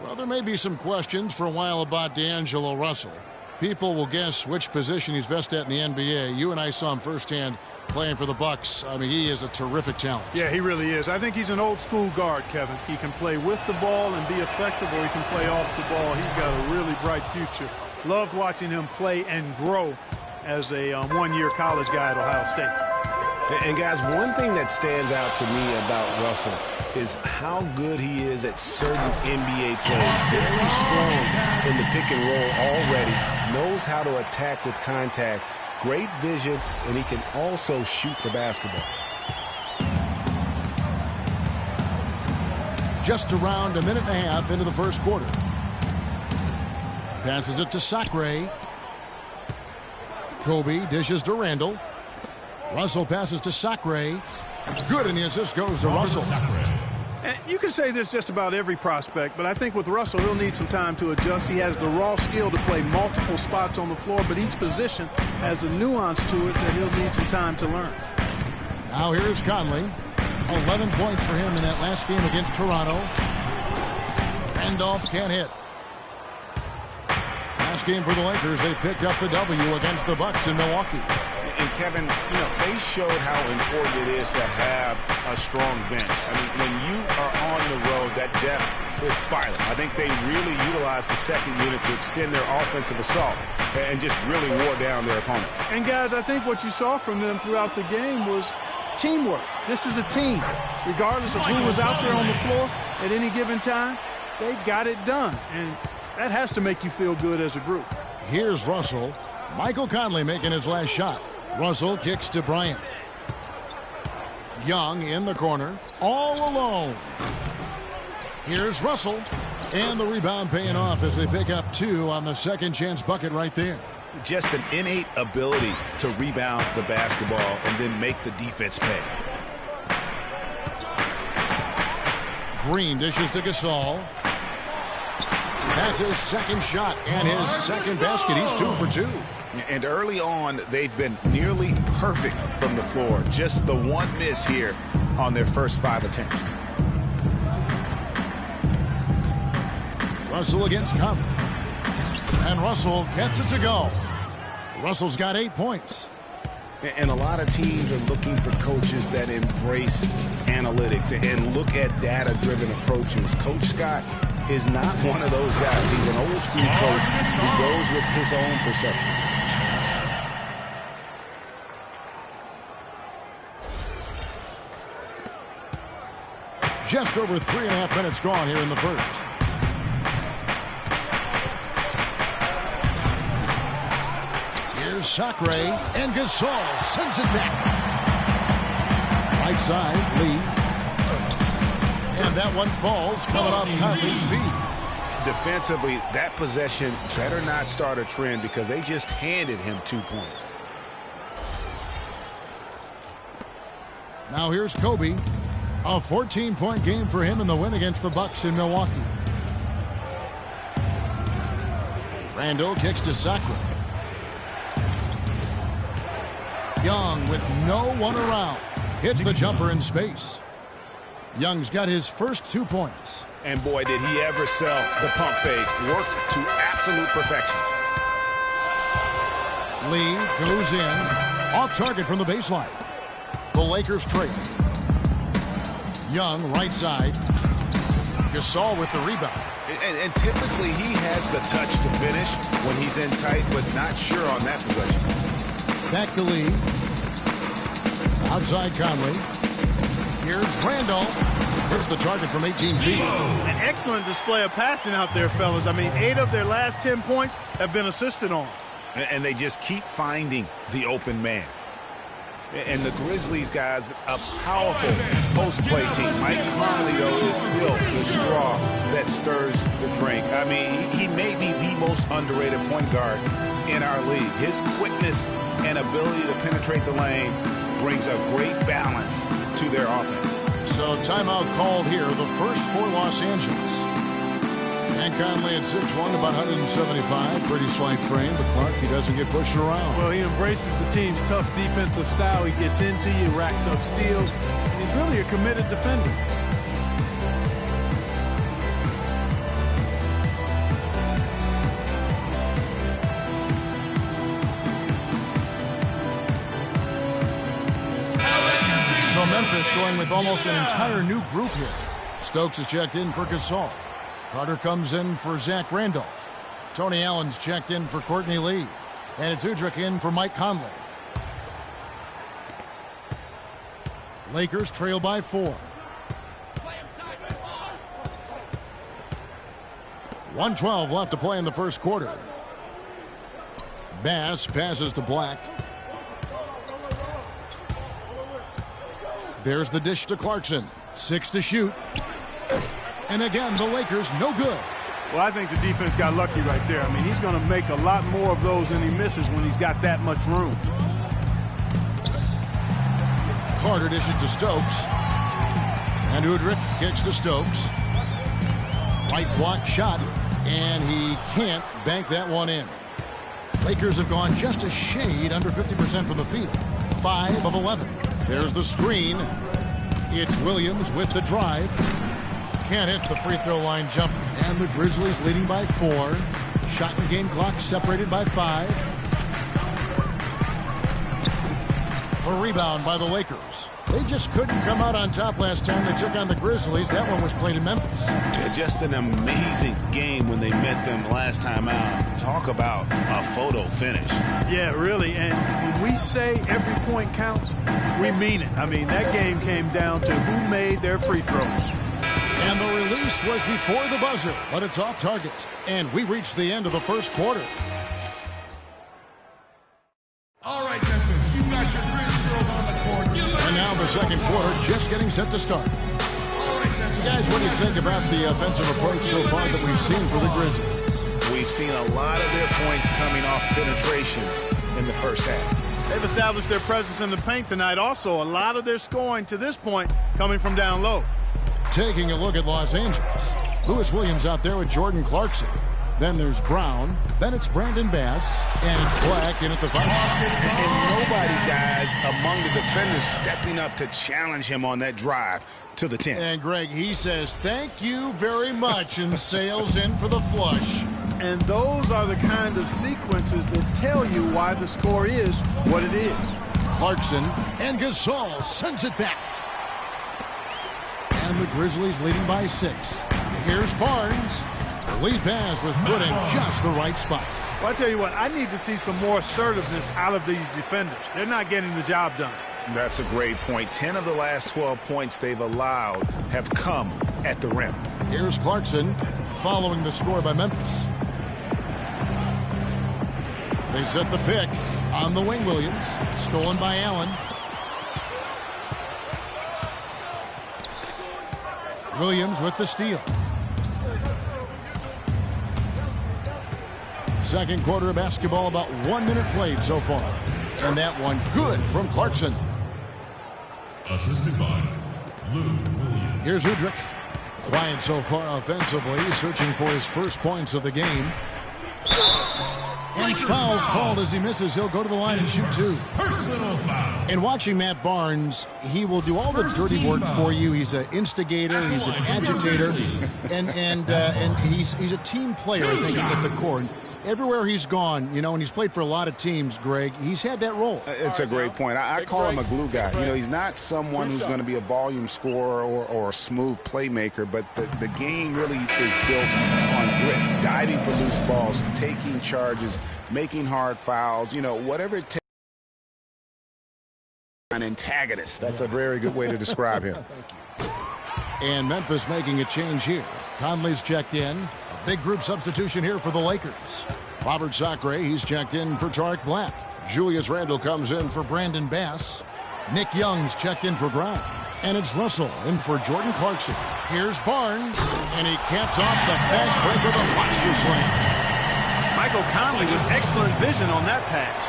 Well, there may be some questions for a while about D'Angelo Russell. People will guess which position he's best at in the NBA. You and I saw him firsthand playing for the Bucks. I mean, he is a terrific talent. Yeah, he really is. I think he's an old-school guard, Kevin. He can play with the ball and be effective, or he can play off the ball. He's got a really bright future. Loved watching him play and grow as a one-year college guy at Ohio State. And, guys, one thing that stands out to me about Russell is how good he is at certain NBA plays. Very strong in the pick and roll already. Knows how to attack with contact. Great vision, and he can also shoot the basketball. Just around a minute and a half into the first quarter. Passes it to Sacre. Kobe dishes to Randle. Russell passes to Sacre. Good, and the assist goes to Russell. And you can say this just about every prospect, but I think with Russell, he'll need some time to adjust. He has the raw skill to play multiple spots on the floor, but each position has a nuance to it that he'll need some time to learn. Now here's Conley. 11 points for him in that last game against Toronto. Randolph can't hit. Last game for the Lakers, they picked up the W against the Bucks in Milwaukee. And Kevin, you know, they showed how important it is to have a strong bench. I mean, when you are on the road, that depth is vital. I think they really utilized the second unit to extend their offensive assault and just really wore down their opponent. And guys, I think what you saw from them throughout the game was teamwork. This is a team. Regardless of who was out there on the floor at any given time, they got it done. And that has to make you feel good as a group. Here's Russell. Michael Conley making his last shot. Russell kicks to Bryant. Young in the corner, all alone. Here's Russell, and the rebound paying off as they pick up 2 on the second chance bucket right there. Just an innate ability to rebound the basketball and then make the defense pay. Green dishes to Gasol. That's his second shot and his second basket. He's 2 for 2. And early on, they've been nearly perfect from the floor. Just the one miss here on their first 5 attempts. Russell against Conley. And Russell gets it to go. Russell's got 8 points. And a lot of teams are looking for coaches that embrace analytics and look at data-driven approaches. Coach Scott is not one of those guys. He's an old-school coach who goes with his own perceptions. Just over 3.5 minutes gone here in the first. Here's Sacre, and Gasol sends it back. Right side, Lee. And that one falls, coming off Conley's feet. Defensively, that possession better not start a trend because they just handed him 2 points. Now here's Kobe. A 14-point game for him in the win against the Bucks in Milwaukee. Randall kicks to Sacre. Young with no one around. Hits the jumper in space. Young's got his first 2 points. And boy, did he ever sell the pump fake. Worked to absolute perfection. Lee goes in. Off target from the baseline. The Lakers trade. Young, right side. Gasol with the rebound. And typically he has the touch to finish when he's in tight, but not sure on that possession. Back to Lee. Outside Conley. Here's Randall. Hits the target from 18 feet. An excellent display of passing out there, fellas. I mean, 8 of their last 10 points have been assisted on. And they just keep finding the open man. And the Grizzlies, guys, a powerful post-play team. Mike Conley, though, is still the straw that stirs the drink. I mean, he may be the most underrated point guard in our league. His quickness and ability to penetrate the lane brings a great balance to their offense. So timeout called here, the first for Los Angeles. And Conley at 6'1", about 175. Pretty slight frame, but Clark, he doesn't get pushed around. Well, he embraces the team's tough defensive style. He gets into you, racks up steals. He's really a committed defender. So Memphis going with almost an entire new group here. Stokes is checked in for Gasol. Carter comes in for Zach Randolph. Tony Allen's checked in for Courtney Lee. And it's Udrich in for Mike Conley. Lakers trail by 4. 1:12 left to play in the first quarter. Bass passes to Black. There's the dish to Clarkson. 6 to shoot. And again, the Lakers no good. Well, I think the defense got lucky right there. I mean, he's going to make a lot more of those than he misses when he's got that much room. Carter dishes to Stokes. And Udrich kicks to Stokes. Right block shot. And he can't bank that one in. Lakers have gone just a shade under 50% from the field. 5 of 11. There's the screen. It's Williams with the drive. Can't hit the free throw line jumper. And the Grizzlies leading by 4. Shot and game clock separated by 5. A rebound by the Lakers. They just couldn't come out on top last time they took on the Grizzlies. That one was played in Memphis. Yeah, just an amazing game when they met them last time out. Talk about a photo finish. Yeah, really. And when we say every point counts, we mean it. I mean, that game came down to who made their free throws. And the release was before the buzzer, but it's off target. And we reached the end of the first quarter. All right, Memphis, you got your Grizz girls on the court. And now the second quarter just getting set to start. All right, Memphis. Guys, what do you think about the offensive approach so far that we've seen for the Grizzlies? We've seen a lot of their points coming off penetration in the first half. They've established their presence in the paint tonight. Also, a lot of their scoring to this point coming from down low. Taking a look at Los Angeles. Lewis Williams out there with Jordan Clarkson. Then there's Brown. Then it's Brandon Bass. And it's Black in at the 5 spot. And nobody, guys, among the defenders stepping up to challenge him on that drive to the 10. And Greg, he says, thank you very much, and sails in for the flush. And those are the kind of sequences that tell you why the score is what it is. Clarkson and Gasol sends it back. And the Grizzlies leading by 6. Here's Barnes. The lead pass was put in just the right spot. Well, I tell you what, I need to see some more assertiveness out of these defenders. They're not getting the job done. That's a great point. 10 of the last 12 points they've allowed have come at the rim. Here's Clarkson following the score by Memphis. They set the pick on the wing. Williams, stolen by Allen. Williams with the steal. Second quarter of basketball, about 1 minute played so far. And that one good from Clarkson. Assisted by Lou Williams. Here's Udrich. Quiet so far offensively, searching for his first points of the game. And foul called as he misses. He'll go to the line and shoot 2. Personal foul. And watching Matt Barnes, he will do all the dirty work for you. He's an instigator. He's an agitator. And he's a team player, I think, at the core. Everywhere he's gone, you know, and he's played for a lot of teams, Greg, he's had that role. It's a great point. I call him a glue guy. You know, he's not someone who's going to be a volume scorer or a smooth playmaker, but the game really is built on grit, diving for loose balls, taking charges, making hard fouls, you know, whatever it takes. An antagonist. That's a very good way to describe him. Thank you. And Memphis making a change here. Conley's checked in. Big group substitution here for the Lakers. Robert Sacre, he's checked in for Tariq Black. Julius Randle comes in for Brandon Bass. Nick Young's checked in for Brown. And it's Russell in for Jordan Clarkson. Here's Barnes, and he caps off the fast break with a monster slam. Michael Conley with excellent vision on that pass.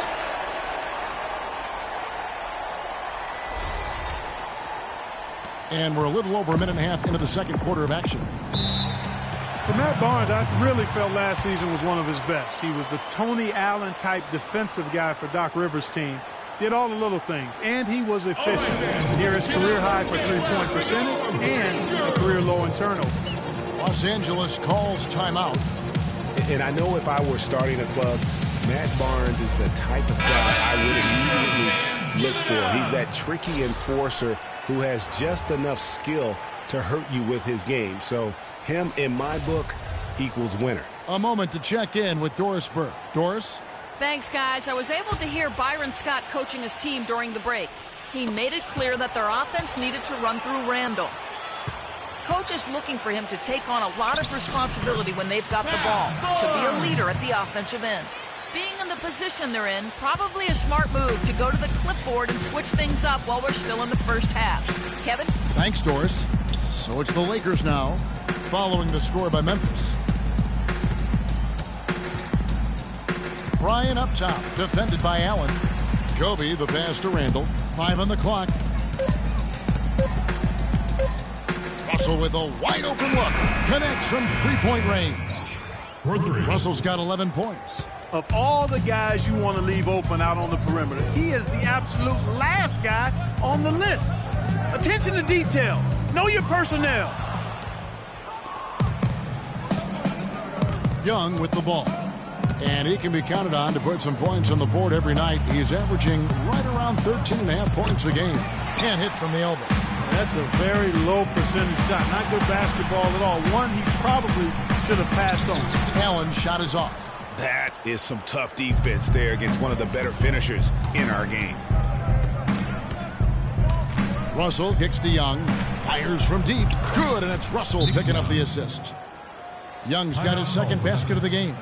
And we're a little over a minute and a half into the second quarter of action. To Matt Barnes, I really felt last season was one of his best. He was the Tony Allen type defensive guy for Doc Rivers' team. Did all the little things, and he was efficient. Here is career high for three-point percentage and a career low in turnover. Los Angeles calls timeout. And I know if I were starting a club, Matt Barnes is the type of guy I would immediately look for. He's that tricky enforcer who has just enough skill to hurt you with his game. So him, in my book, equals winner. A moment to check in with Doris Burke. Doris? Thanks, guys. I was able to hear Byron Scott coaching his team during the break. He made it clear that their offense needed to run through Randle. Coach is looking for him to take on a lot of responsibility when they've got the ball, to be a leader at the offensive end. Being in the position they're in, probably a smart move to go to the clipboard and switch things up while we're still in the first half. Kevin? Thanks, Doris. So it's the Lakers now, following the score by Memphis. Bryant up top, defended by Allen. Kobe, the pass to Randle. 5 on the clock. Russell with a wide open look. Connects from three-point range. Russell's got 11 points. Of all the guys you want to leave open out on the perimeter, he is the absolute last guy on the list. Attention to detail. Know your personnel. Young with the ball. And he can be counted on to put some points on the board every night. He's averaging right around 13.5 points a game. Can't hit from the elbow. That's a very low percentage shot. Not good basketball at all. One he probably should have passed on. Allen's shot is off. That is some tough defense there against one of the better finishers in our game. Russell kicks to Young. Fires from deep. Good, and it's Russell picking up the assist. Young's got his second basket of the game.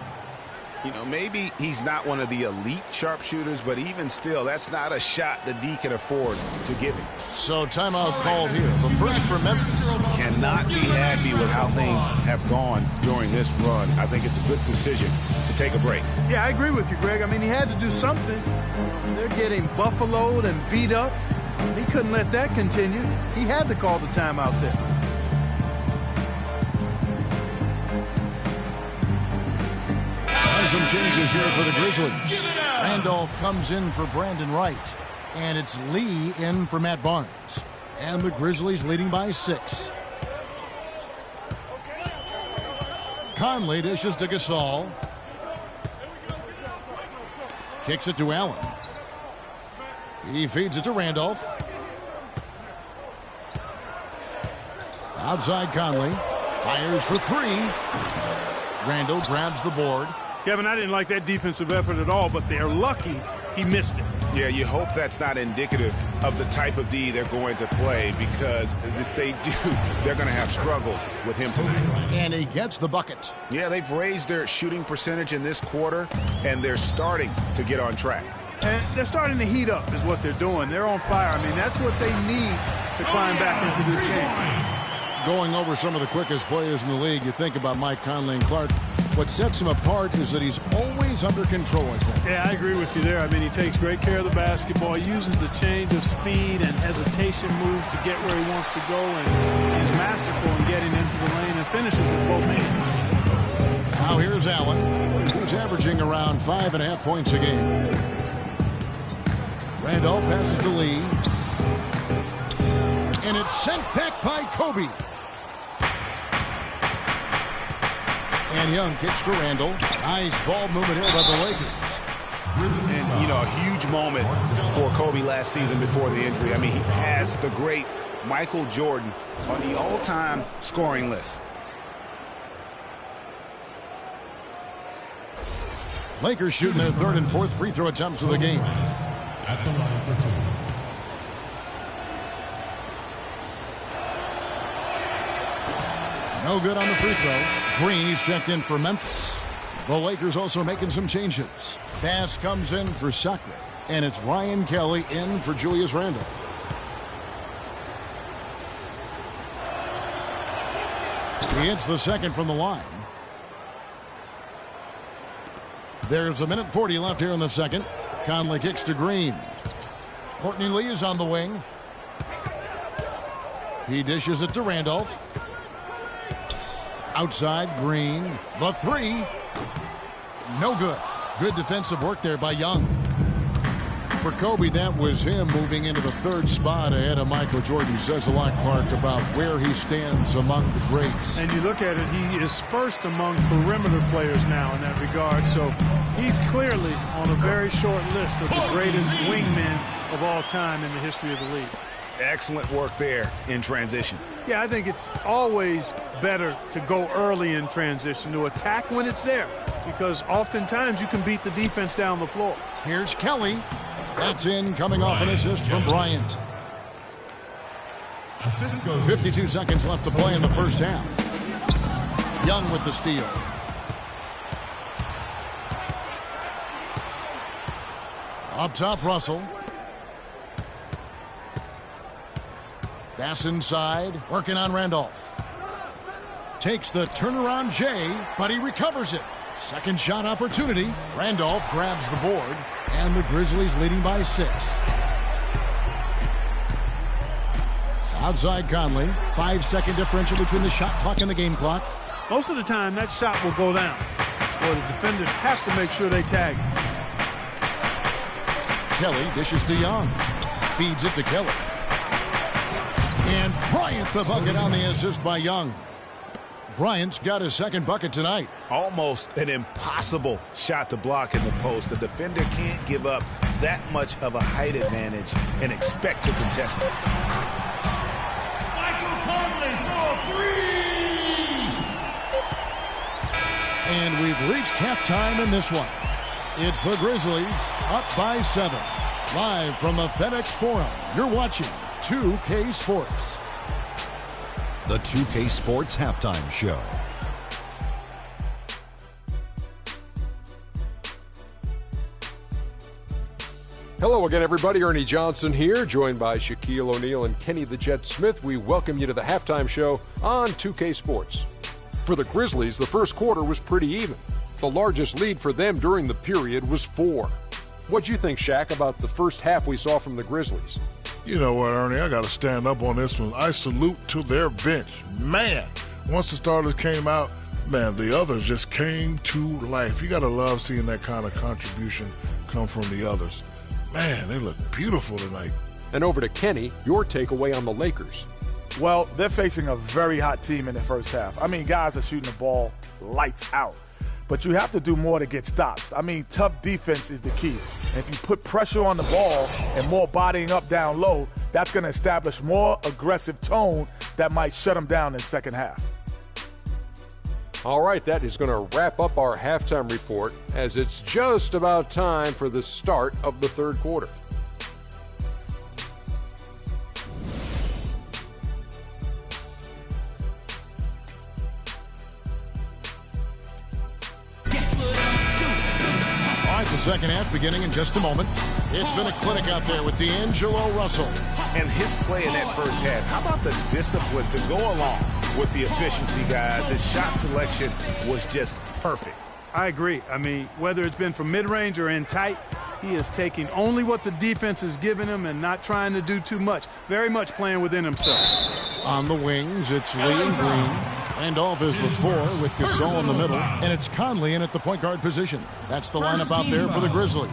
You know, maybe he's not one of the elite sharpshooters, but even still, that's not a shot the D can afford to give him. So timeout called here. The first for Memphis. Cannot be happy with how things have gone during this run. I think it's a good decision to take a break. Yeah, I agree with you, Greg. I mean, he had to do something. They're getting buffaloed and beat up. He couldn't let that continue. He had to call the timeout there. some changes here for the Grizzlies. Randolph comes in for Brandon Wright. And it's Lee in for Matt Barnes. And the Grizzlies leading by 6. Conley dishes to Gasol. Kicks it to Allen. He feeds it to Randolph. Outside Conley. Fires for 3. Randall grabs the board. Kevin, I didn't like that defensive effort at all, but they're lucky he missed it. Yeah, you hope that's not indicative of the type of D they're going to play, because if they do, they're going to have struggles with him tonight. And he gets the bucket. Yeah, they've raised their shooting percentage in this quarter, and they're starting to get on track. And they're starting to heat up is what they're doing. They're on fire. I mean, that's what they need to climb back into this game. Going over some of the quickest players in the league, you think about Mike Conley and Clark. What sets him apart is that he's always under control, I think. Yeah, I agree with you there. I mean, he takes great care of the basketball. He uses the change of speed and hesitation moves to get where he wants to go, and he's masterful in getting into the lane and finishes with both hands. Now here's Allen, who's averaging around 5.5 points a game. Randolph passes to Lee. And it's sent back by Kobe. And Young kicks to Randall. Nice ball movement here by the Lakers. And, you know, a huge moment for Kobe last season before the injury. I mean, he passed the great Michael Jordan on the all-time scoring list. Lakers shooting their 3rd and 4th free throw attempts of the game. At the line for 2. No good on the free throw. Green, he's checked in for Memphis. The Lakers also making some changes. Bass comes in for Sacre, and it's Ryan Kelly in for Julius Randle. He hits the second from the line. There's 1:40 left here in the second. Conley kicks to Green. Courtney Lee is on the wing. He dishes it to Randolph. Outside, Green. The 3. No good. Good defensive work there by Young. For Kobe, that was him moving into the 3rd spot ahead of Michael Jordan. Says a lot, Clark, about where he stands among the greats. And you look at it, he is first among perimeter players now in that regard. So he's clearly on a very short list of the greatest wingmen of all time in the history of the league. Excellent work there in transition. Yeah, I think it's always better to go early in transition, to attack when it's there, because oftentimes you can beat the defense down the floor. Here's Kelly. That's in, coming off an assist from Bryant. 52 seconds left to play in the first half. Young with the steal. Up top, Russell. Bass inside, working on Randolph. Takes the turnaround J, but he recovers it. Second shot opportunity. Randolph grabs the board, and the Grizzlies leading by 6. Outside Conley. 5-second differential between the shot clock and the game clock. Most of the time, that shot will go down. Well, the defenders have to make sure they tag him. Kelly dishes to Young. Feeds it to Kelly. And Bryant the bucket on the assist by Young. Bryant's got his second bucket tonight. Almost an impossible shot to block in the post. The defender can't give up that much of a height advantage and expect to contest it. Michael Conley for 3! And we've reached halftime in this one. It's the Grizzlies up by 7. Live from the FedEx Forum, you're watching 2K Sports. The 2K Sports Halftime Show. Hello again, everybody. Ernie Johnson here, joined by Shaquille O'Neal and Kenny the Jet Smith. We welcome you to the halftime show on 2K Sports. For the Grizzlies, the first quarter was pretty even. The largest lead for them during the period was 4. What'd you think, Shaq, about the first half we saw from the Grizzlies? You know what, Ernie? I got to stand up on this one. I salute to their bench. Man, once the starters came out, Man, the others just came to life. You got to love seeing that kind of contribution come from the others. Man, they look beautiful tonight. And over to Kenny, your takeaway on the Lakers. Well, they're facing a very hot team in the first half. I mean, guys are shooting the ball lights out. But you have to do more to get stops. I mean, tough defense is the key. And if you put pressure on the ball and more bodying up down low, that's going to establish more aggressive tone that might shut them down in the second half. All right, that is going to wrap up our halftime report as it's just about time for the start of the third quarter. The second half beginning in just a moment. It's been a clinic out there with D'Angelo Russell. And his play in that first half, how about the discipline to go along with the efficiency, guys? His shot selection was just perfect. I agree. I mean, whether it's been from mid-range or in tight, he is taking only what the defense is giving him and not trying to do too much. Very much playing within himself. On the wings, it's Lee and Green. Randolph is the 4 with Gasol in the middle. And it's Conley in at the point guard position. That's the lineup out there for the Grizzlies.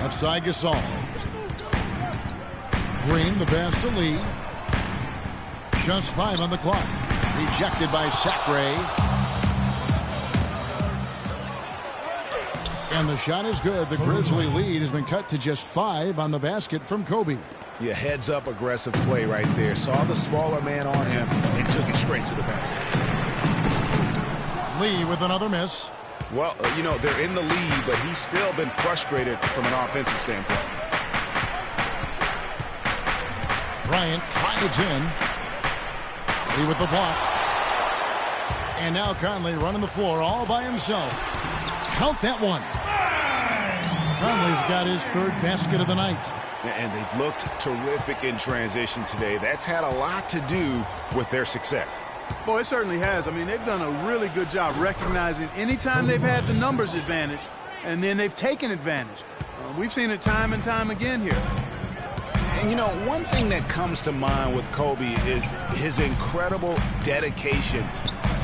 Left side, Gasol. Green, the pass to Lee. Just 5 on the clock. Rejected by Sacre. And the shot is good. The Grizzly lead has been cut to just 5 on the basket from Kobe. Yeah, heads up aggressive play right there. Saw the smaller man on him and took it straight to the basket. Lee with another miss. Well, you know, they're in the lead, but he's still been frustrated from an offensive standpoint. Bryant drives in. Lee with the block. And now Conley running the floor all by himself. Count that one. Conley's got his 3rd basket of the night. And they've looked terrific in transition today. That's had a lot to do with their success. Boy, it certainly has. I mean, they've done a really good job recognizing anytime they've had the numbers advantage, and then they've taken advantage. We've seen it time and time again here. And, you know, one thing that comes to mind with Kobe is his incredible dedication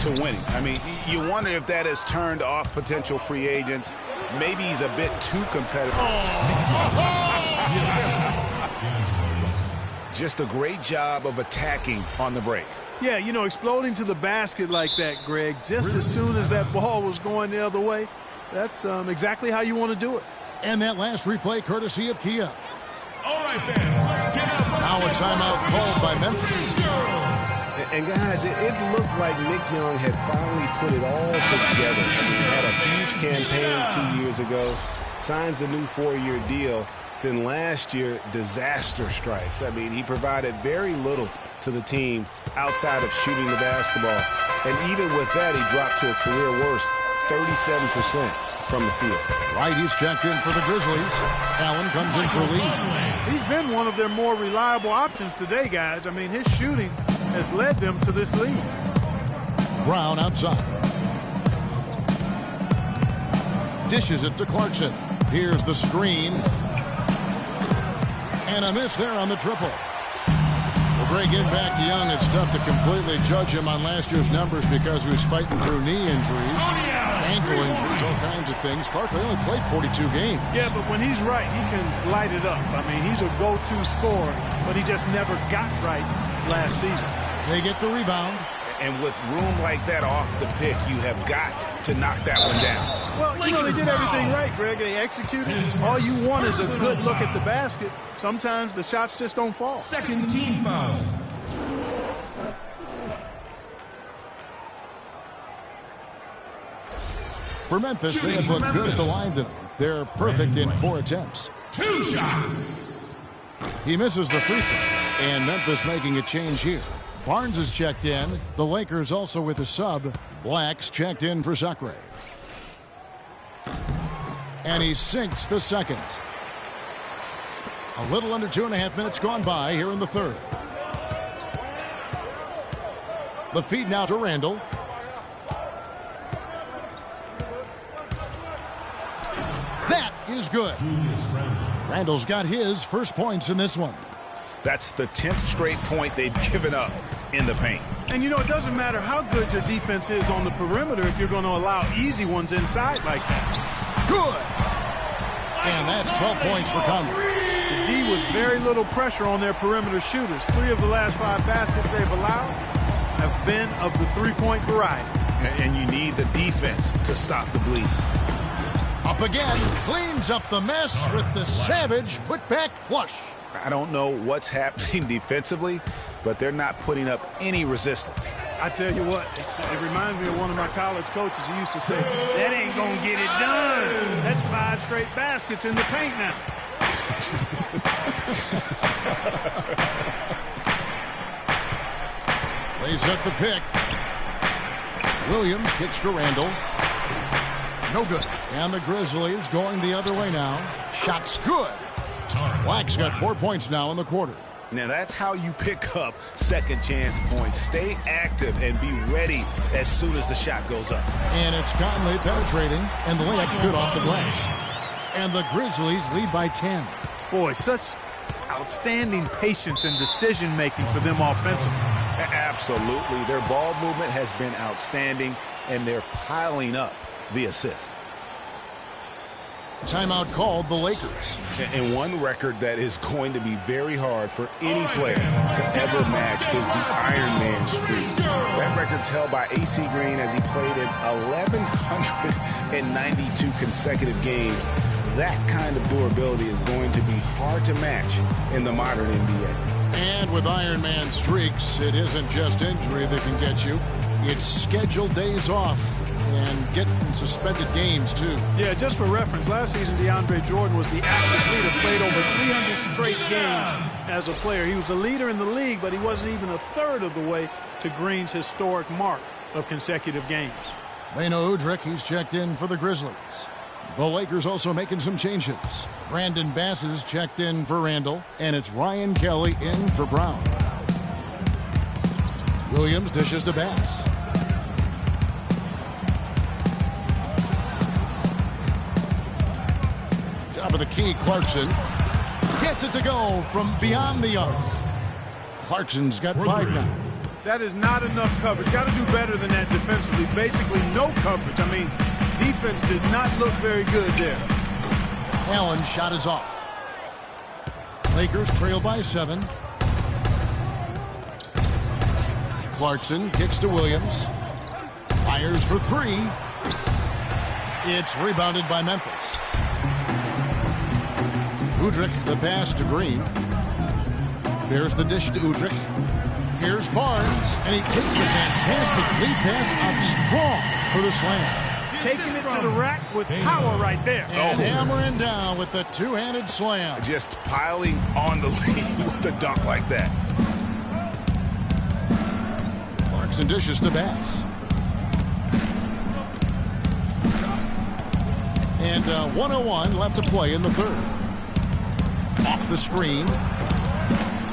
to winning. I mean, you wonder if that has turned off potential free agents. Maybe he's a bit too competitive. Just a great job of attacking on the break. Yeah, you know, exploding to the basket like that, Greg, just as soon as that ball was going the other way, that's exactly how you want to do it. And that last replay courtesy of Kia. All right, fans, let's get up. Now a timeout called by Memphis. And guys, it looked like Nick Young had finally put it all together. He had a huge campaign 2 years ago, signs a new 4-year deal. Then last year, disaster strikes. I mean, he provided very little to the team outside of shooting the basketball. And even with that, he dropped to a career worst, 37% from the field. Right, he's checked in for the Grizzlies. Allen comes in for Lee. He's been one of their more reliable options today, guys. I mean, his shooting has led them to this lead. Brown outside. Dishes it to Clarkson. Here's the screen. And a miss there on the triple. Well, Greg, getting back to Young, it's tough to completely judge him on last year's numbers because he was fighting through knee injuries, ankle injuries, all kinds of things. Clark only played 42 games. Yeah, but when he's right, he can light it up. I mean, he's a go-to scorer, but he just never got right last season. They get the rebound. And with room like that off the pick, you have got to knock that one down. Well, you know, they did everything right, Greg. They executed. All you want is a good look at the basket. Sometimes the shots just don't fall. Second team foul. For Memphis, they have looked good at the line tonight. They're perfect in 4 attempts. 2 shots. He misses the free throw. And Memphis making a change here. Barnes is checked in. The Lakers also with a sub. Black's checked in for Sacre. And he sinks the second. A little under 2.5 minutes gone by here in the third. The feed now to Randall. is good. Randall's got his first points in this one. That's the 10th straight point they've given up in the paint. And, it doesn't matter how good your defense is on the perimeter if you're going to allow easy ones inside like that. Good. And that's 12 points for Conley. The D with very little pressure on their perimeter shooters. 3 of the last 5 baskets they've allowed have been of the three-point variety. And you need the defense to stop the bleeding. Up again, cleans up the mess with the savage put-back flush. I don't know what's happening defensively, but they're not putting up any resistance. I tell you what, it reminds me of one of my college coaches who used to say, that ain't going to get it done. That's 5 straight baskets in the paint now. Lays at the pick. Williams kicks to Randall. No good. And the Grizzlies going the other way now. Shot's good. Black's got 4 points now in the quarter. Now that's how you pick up second chance points. Stay active and be ready as soon as the shot goes up. And it's Conley penetrating, and the layup's good off the glass. And the Grizzlies lead by 10. Boy, such outstanding patience and decision-making for them offensively. Absolutely. Their ball movement has been outstanding, and they're piling up the assists. Timeout called the Lakers. And one record that is going to be very hard for any player to ever match is the Iron Man streak. That record's held by AC Green as he played in 1,192 consecutive games. That kind of durability is going to be hard to match in the modern NBA. And with Iron Man streaks, it isn't just injury that can get you. It's scheduled days off and getting suspended games, too. Yeah, just for reference, last season DeAndre Jordan was the active leader, played over 300 straight games as a player. He was a leader in the league, but he wasn't even a third of the way to Green's historic mark of consecutive games. Leno Udrich, he's checked in for the Grizzlies. The Lakers also making some changes. Brandon Bass is checked in for Randall, and it's Ryan Kelly in for Brown. Williams dishes to Bass. Top of the key, Clarkson gets it to go from beyond the arc. Clarkson's got 5 now. That is not enough coverage. Got to do better than that defensively. Basically no coverage. I mean, defense did not look very good there. Allen's shot is off. Lakers trail by 7. Clarkson kicks to Williams. Fires for 3. It's rebounded by Memphis. Udrich, the pass to Green. There's the dish to Udrich. Here's Barnes, and he takes the fantastic lead pass up strong for the slam. Taking it to the rack with power right there. And hammering down with the two-handed slam. Just piling on the lead with the dunk like that. Clarkson dishes to Bass. And 1:01 left to play in the third. Off the screen.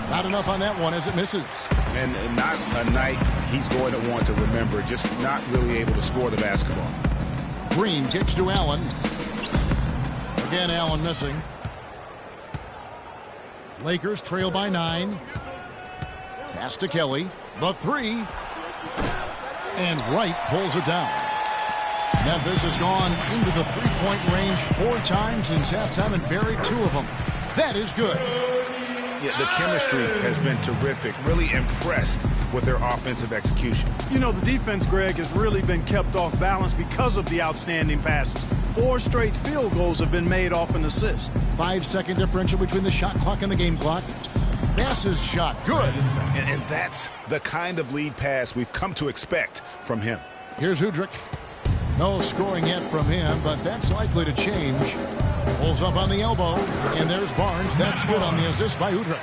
Not enough on that one as it misses. And not a night he's going to want to remember. Just not really able to score the basketball. Green kicks to Allen. Again, Allen missing. Lakers trail by 9. Pass to Kelly. The 3. And Wright pulls it down. Memphis has gone into the three-point range 4 times since halftime and buried 2 of them. That is good. Yeah, the chemistry has been terrific. Really impressed with their offensive execution. You know, the defense, Greg, has really been kept off balance because of the outstanding passes. 4 straight field goals have been made off an assist. 5-second differential between the shot clock and the game clock. Bass's shot, good. And that's the kind of lead pass we've come to expect from him. Here's Udrich. No scoring yet from him, but that's likely to change. Pulls up on the elbow, and there's Barnes. That's good on the assist by Udrich.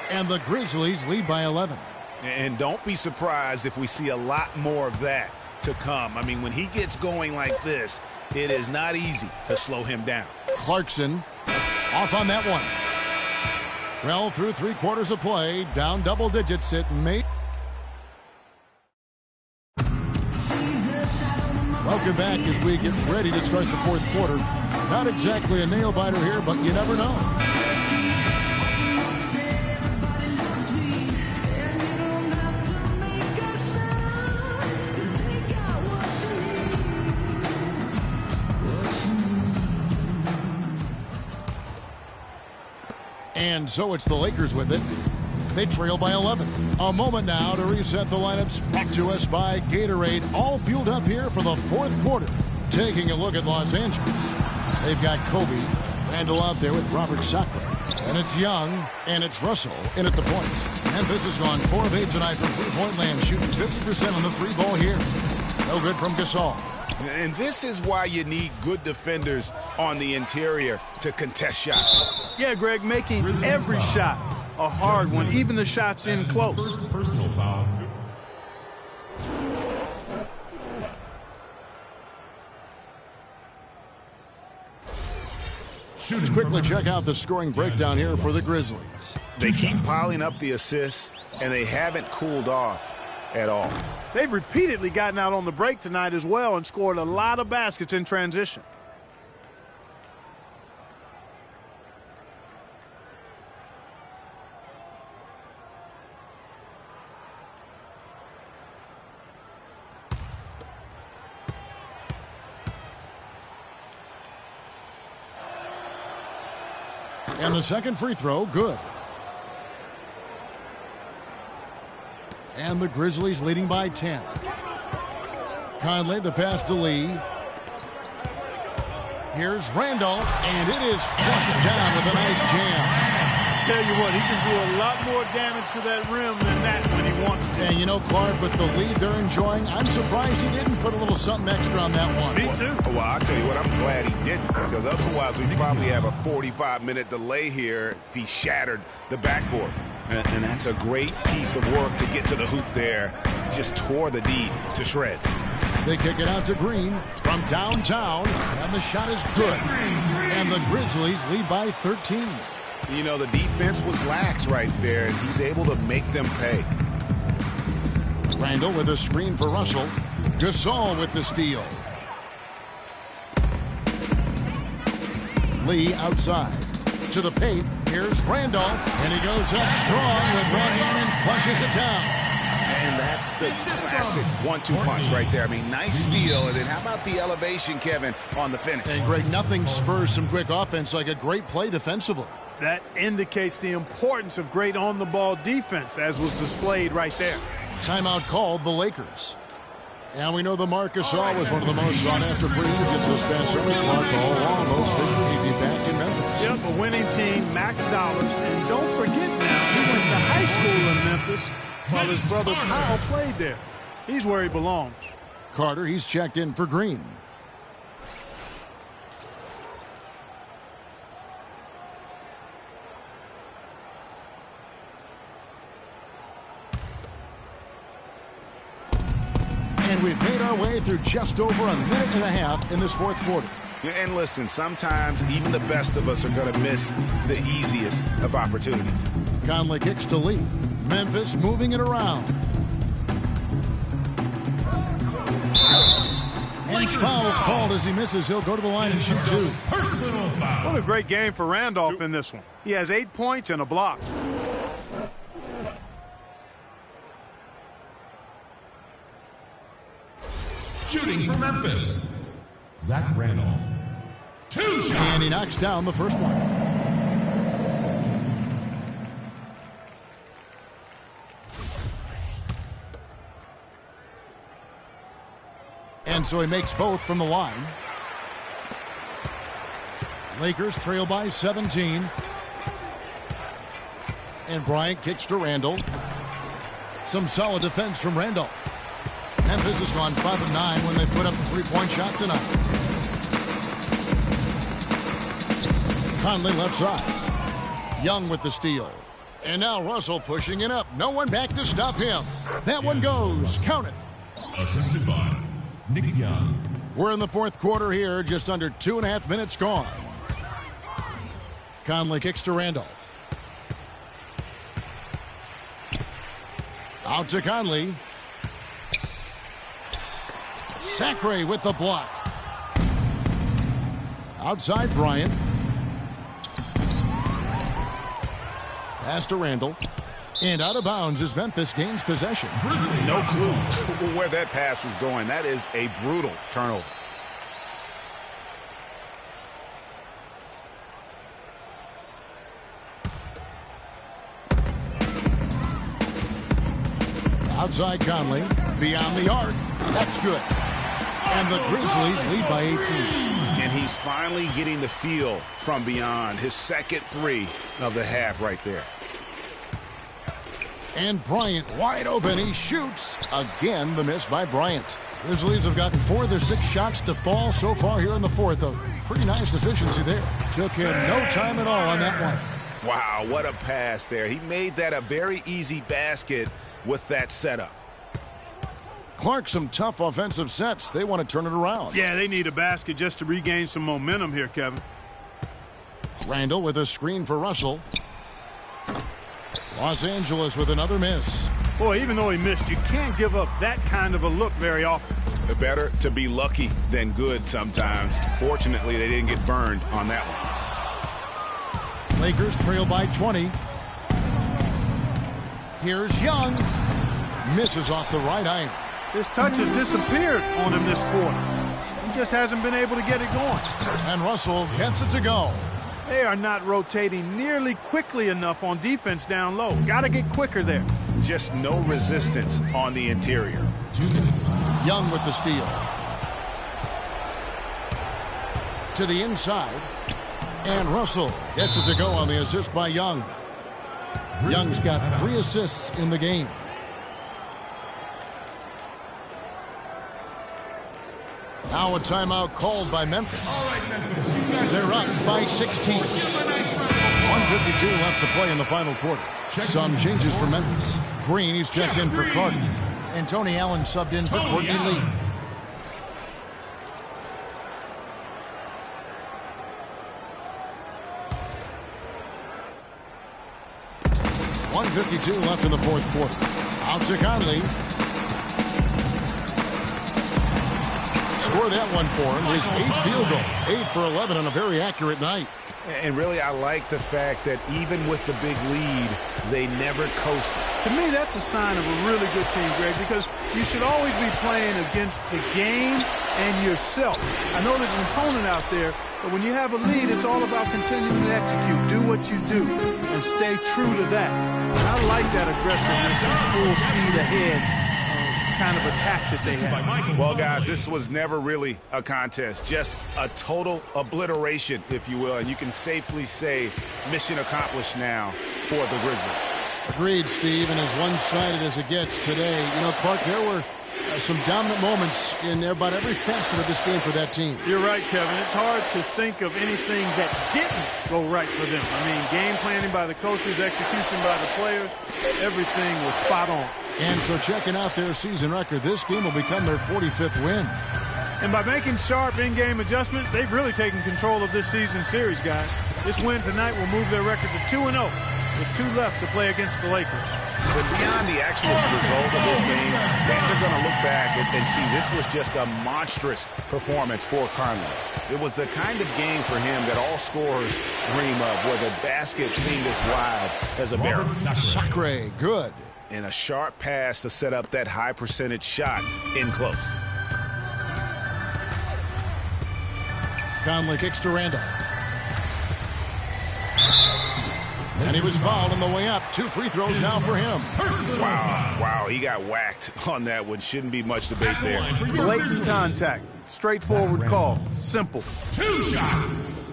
And the Grizzlies lead by 11. And don't be surprised if we see a lot more of that to come. I mean, when he gets going like this, it is not easy to slow him down. Clarkson off on that one. Well, through 3 quarters of play, down double digits, it may. Well, Welcome back as we get ready to start the fourth quarter. Not exactly a nail-biter here, but you never know. And so it's the Lakers with it. They trail by 11. A moment now to reset the lineups. Back to us by Gatorade. All fueled up here for the fourth quarter. Taking a look at Los Angeles. They've got Kobe. Randall out there with Robert Sacre. And it's Young. And it's Russell in at the points. Memphis has gone 4 of 8 tonight from three-point land. Shooting 50% on the three ball here. No good from Gasol. And this is why you need good defenders on the interior to contest shots. Yeah, Greg, making every shot a hard one, even the shots in close. First personal foul. Let's quickly check out the scoring breakdown here for the Grizzlies. They keep piling up the assists, and they haven't cooled off at all. They've repeatedly gotten out on the break tonight as well and scored a lot of baskets in transition. And the second free throw, good. And the Grizzlies leading by 10. Conley, the pass to Lee. Here's Randolph, and it is flushed down with a nice jam. I tell you what, he can do a lot more damage to that rim than that when he wants to. And you know, Clark, with the lead they're enjoying, I'm surprised he didn't put a little something extra on that one. Me too. Well, I'll tell you what, I'm glad he didn't, because otherwise we'd probably have a 45-minute delay here if he shattered the backboard. And that's a great piece of work to get to the hoop there. Just tore the D to shreds. They kick it out to Green from downtown, and the shot is good. And the Grizzlies lead by 13. You know, the defense was lax right there, and he's able to make them pay. Randall with a screen for Russell. Gasol with the steal. Lee outside. To the paint. Here's Randolph, and he goes up strong with one hand and flushes it down. And that's the classic 1-2 punch right there. I mean, nice steal. And then how about the elevation, Kevin, on the finish? And, Greg, nothing spurs some quick offense like a great play defensively. That indicates the importance of great on-the-ball defense, as was displayed right there. Timeout called the Lakers. And we know the Marc Gasol was one of the most sought-after free agents this past summer. Clark all along, most figured he'd be back in Memphis. Yep, a winning team, max dollars. And don't forget now, he went to high school in Memphis while his brother Powell played there. He's where he belongs. Carter, he's checked in for Green. And we've made our way through just over a minute and a half in this fourth quarter. And listen, sometimes even the best of us are going to miss the easiest of opportunities. Conley kicks to Lee. Memphis moving it around. And foul called as he misses. He'll go to the line and shoot two. Personal foul. What a great game for Randolph in this one. He has 8 points and a block. Shooting for Memphis, Zach Randolph. 2 shots. And he knocks down the first one. And so he makes both from the line. Lakers trail by 17. And Bryant kicks to Randall. Some solid defense from Randolph. Memphis has gone 5 of 9 when they put up a three-point shot tonight. Conley left side. Young with the steal. And now Russell pushing it up. No one back to stop him. That one goes. Count it. Assisted by Nick Young. We're in the fourth quarter here. Just under 2.5 minutes gone. Conley kicks to Randolph. Out to Conley. Sacre with the block. Outside Bryant. Pass to Randall. And out of bounds as Memphis gains possession. No clue where that pass was going. That is a brutal turnover. Outside Conley. Beyond the arc. That's good. And the Grizzlies lead by 18. And he's finally getting the feel from beyond. His second three of the half right there. And Bryant wide open. He shoots. Again, the miss by Bryant. Grizzlies have gotten 4 of their 6 shots to fall so far here in the fourth. A pretty nice efficiency there. Took him no time at all on that one. Wow, what a pass there. He made that a very easy basket with that setup. Clark, some tough offensive sets. They want to turn it around. Yeah, they need a basket just to regain some momentum here, Kevin. Randall with a screen for Russell. Los Angeles with another miss. Boy, even though he missed, you can't give up that kind of a look very often. Better to be lucky than good sometimes. Fortunately, they didn't get burned on that one. Lakers trail by 20. Here's Young. Misses off the right iron. His touch has disappeared on him this quarter. He just hasn't been able to get it going. And Russell gets it to go. They are not rotating nearly quickly enough on defense down low. Got to get quicker there. Just no resistance on the interior. 2 minutes. Young with the steal. To the inside. And Russell gets it to go on the assist by Young. Young's got 3 assists in the game. Now a timeout called by Memphis. They're up by 16. 1:52 left to play in the final quarter. Some changes for Memphis. Green, he's checked in for Carter. And Tony Allen subbed in for Courtney Lee. .152 left in the fourth quarter. Out to Conley. Score that one for him. His 8th field goal. 8 for 11 on a very accurate night. And really, I like the fact that even with the big lead, they never coasted. To me, that's a sign of a really good team, Greg, because you should always be playing against the game and yourself. I know there's an opponent out there, but when you have a lead, it's all about continuing to execute. Do what you do and stay true to that. And I like that aggressiveness and full speed ahead kind of attack that they had. Well, guys, this was never really a contest, just a total obliteration, if you will, and you can safely say mission accomplished now for the Grizzlies. Agreed, Steve, and as one-sided as it gets today. You know, Clark, there were some dominant moments in about every facet of this game for that team. You're right, Kevin. It's hard to think of anything that didn't go right for them. I mean, game planning by the coaches, execution by the players, everything was spot on. And so checking out their season record, this game will become their 45th win. And by making sharp in-game adjustments, they've really taken control of this season series, guys. This win tonight will move their record to 2-0 with 2 left to play against the Lakers. But beyond the actual result of this game, fans are going to look back and see this was just a monstrous performance for Conley. It was the kind of game for him that all scorers dream of, where the basket seemed as wide as a barrel. Sacre, good. And a sharp pass to set up that high percentage shot in close. Conley kicks to Randall. And he was fouled on the way up. 2 free throws now for him. Wow, he got whacked on that one. Shouldn't be much debate there. Blatant contact. Straightforward call. Simple. 2 shots.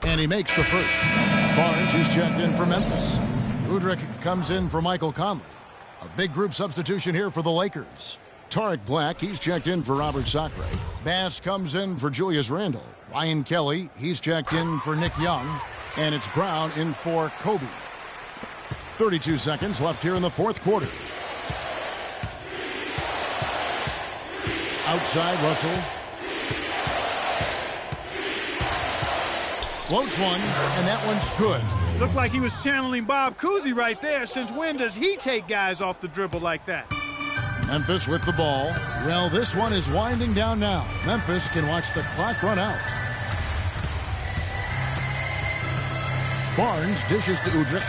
And he makes the first. Barnes is checked in for Memphis. Udrich comes in for Michael Conley. A big group substitution here for the Lakers. Tarek Black, he's checked in for Robert Sacre. Bass comes in for Julius Randle. Ryan Kelly, he's checked in for Nick Young. And it's Brown in for Kobe. 32 seconds left here in the fourth quarter. Outside, Russell. Floats one, and that one's good. Looked like he was channeling Bob Cousy right there. Since when does he take guys off the dribble like that? Memphis with the ball. Well, this one is winding down now. Memphis can watch the clock run out. Barnes dishes to Udrich.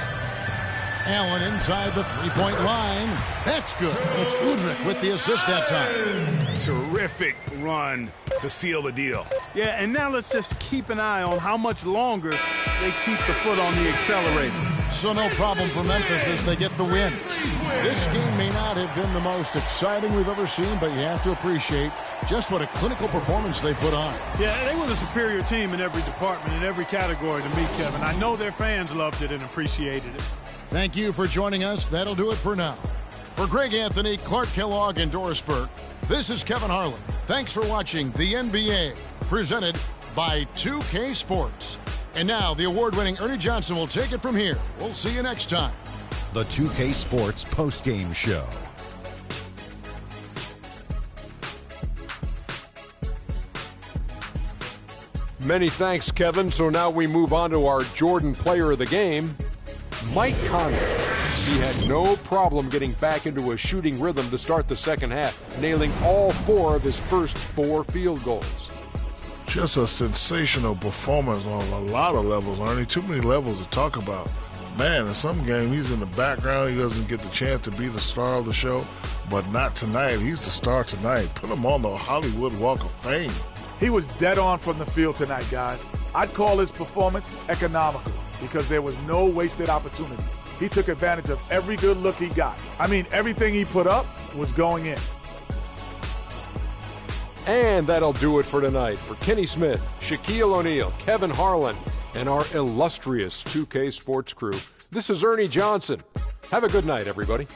Allen inside the three-point line. That's good. And it's Udrich with the assist that time. Terrific run to seal the deal. Yeah, and now let's just keep an eye on how much longer they keep the foot on the accelerator. So no problem for Memphis as they get the win. This game may not have been the most exciting we've ever seen, but you have to appreciate just what a clinical performance they put on. Yeah, they were the superior team in every department, in every category to me, Kevin. I know their fans loved it and appreciated it. Thank you for joining us. That'll do it for now. For Greg Anthony, Clark Kellogg, and Doris Burke, this is Kevin Harlan. Thanks for watching the NBA, presented by 2K Sports. And now the award-winning Ernie Johnson will take it from here. We'll see you next time. The 2K Sports postgame show. Many thanks, Kevin. So now we move on to our Jordan player of the game, Mike Conley. He had no problem getting back into a shooting rhythm to start the second half, nailing all 4 of his first 4 field goals. Just a sensational performance on a lot of levels, Ernie. Too many levels to talk about. Man, in some game, he's in the background. He doesn't get the chance to be the star of the show, but not tonight. He's the star tonight. Put him on the Hollywood Walk of Fame. He was dead on from the field tonight, guys. I'd call his performance economical because there was no wasted opportunities. He took advantage of every good look he got. I mean, everything he put up was going in. And that'll do it for tonight. For Kenny Smith, Shaquille O'Neal, Kevin Harlan, and our illustrious 2K Sports crew, this is Ernie Johnson. Have a good night, everybody.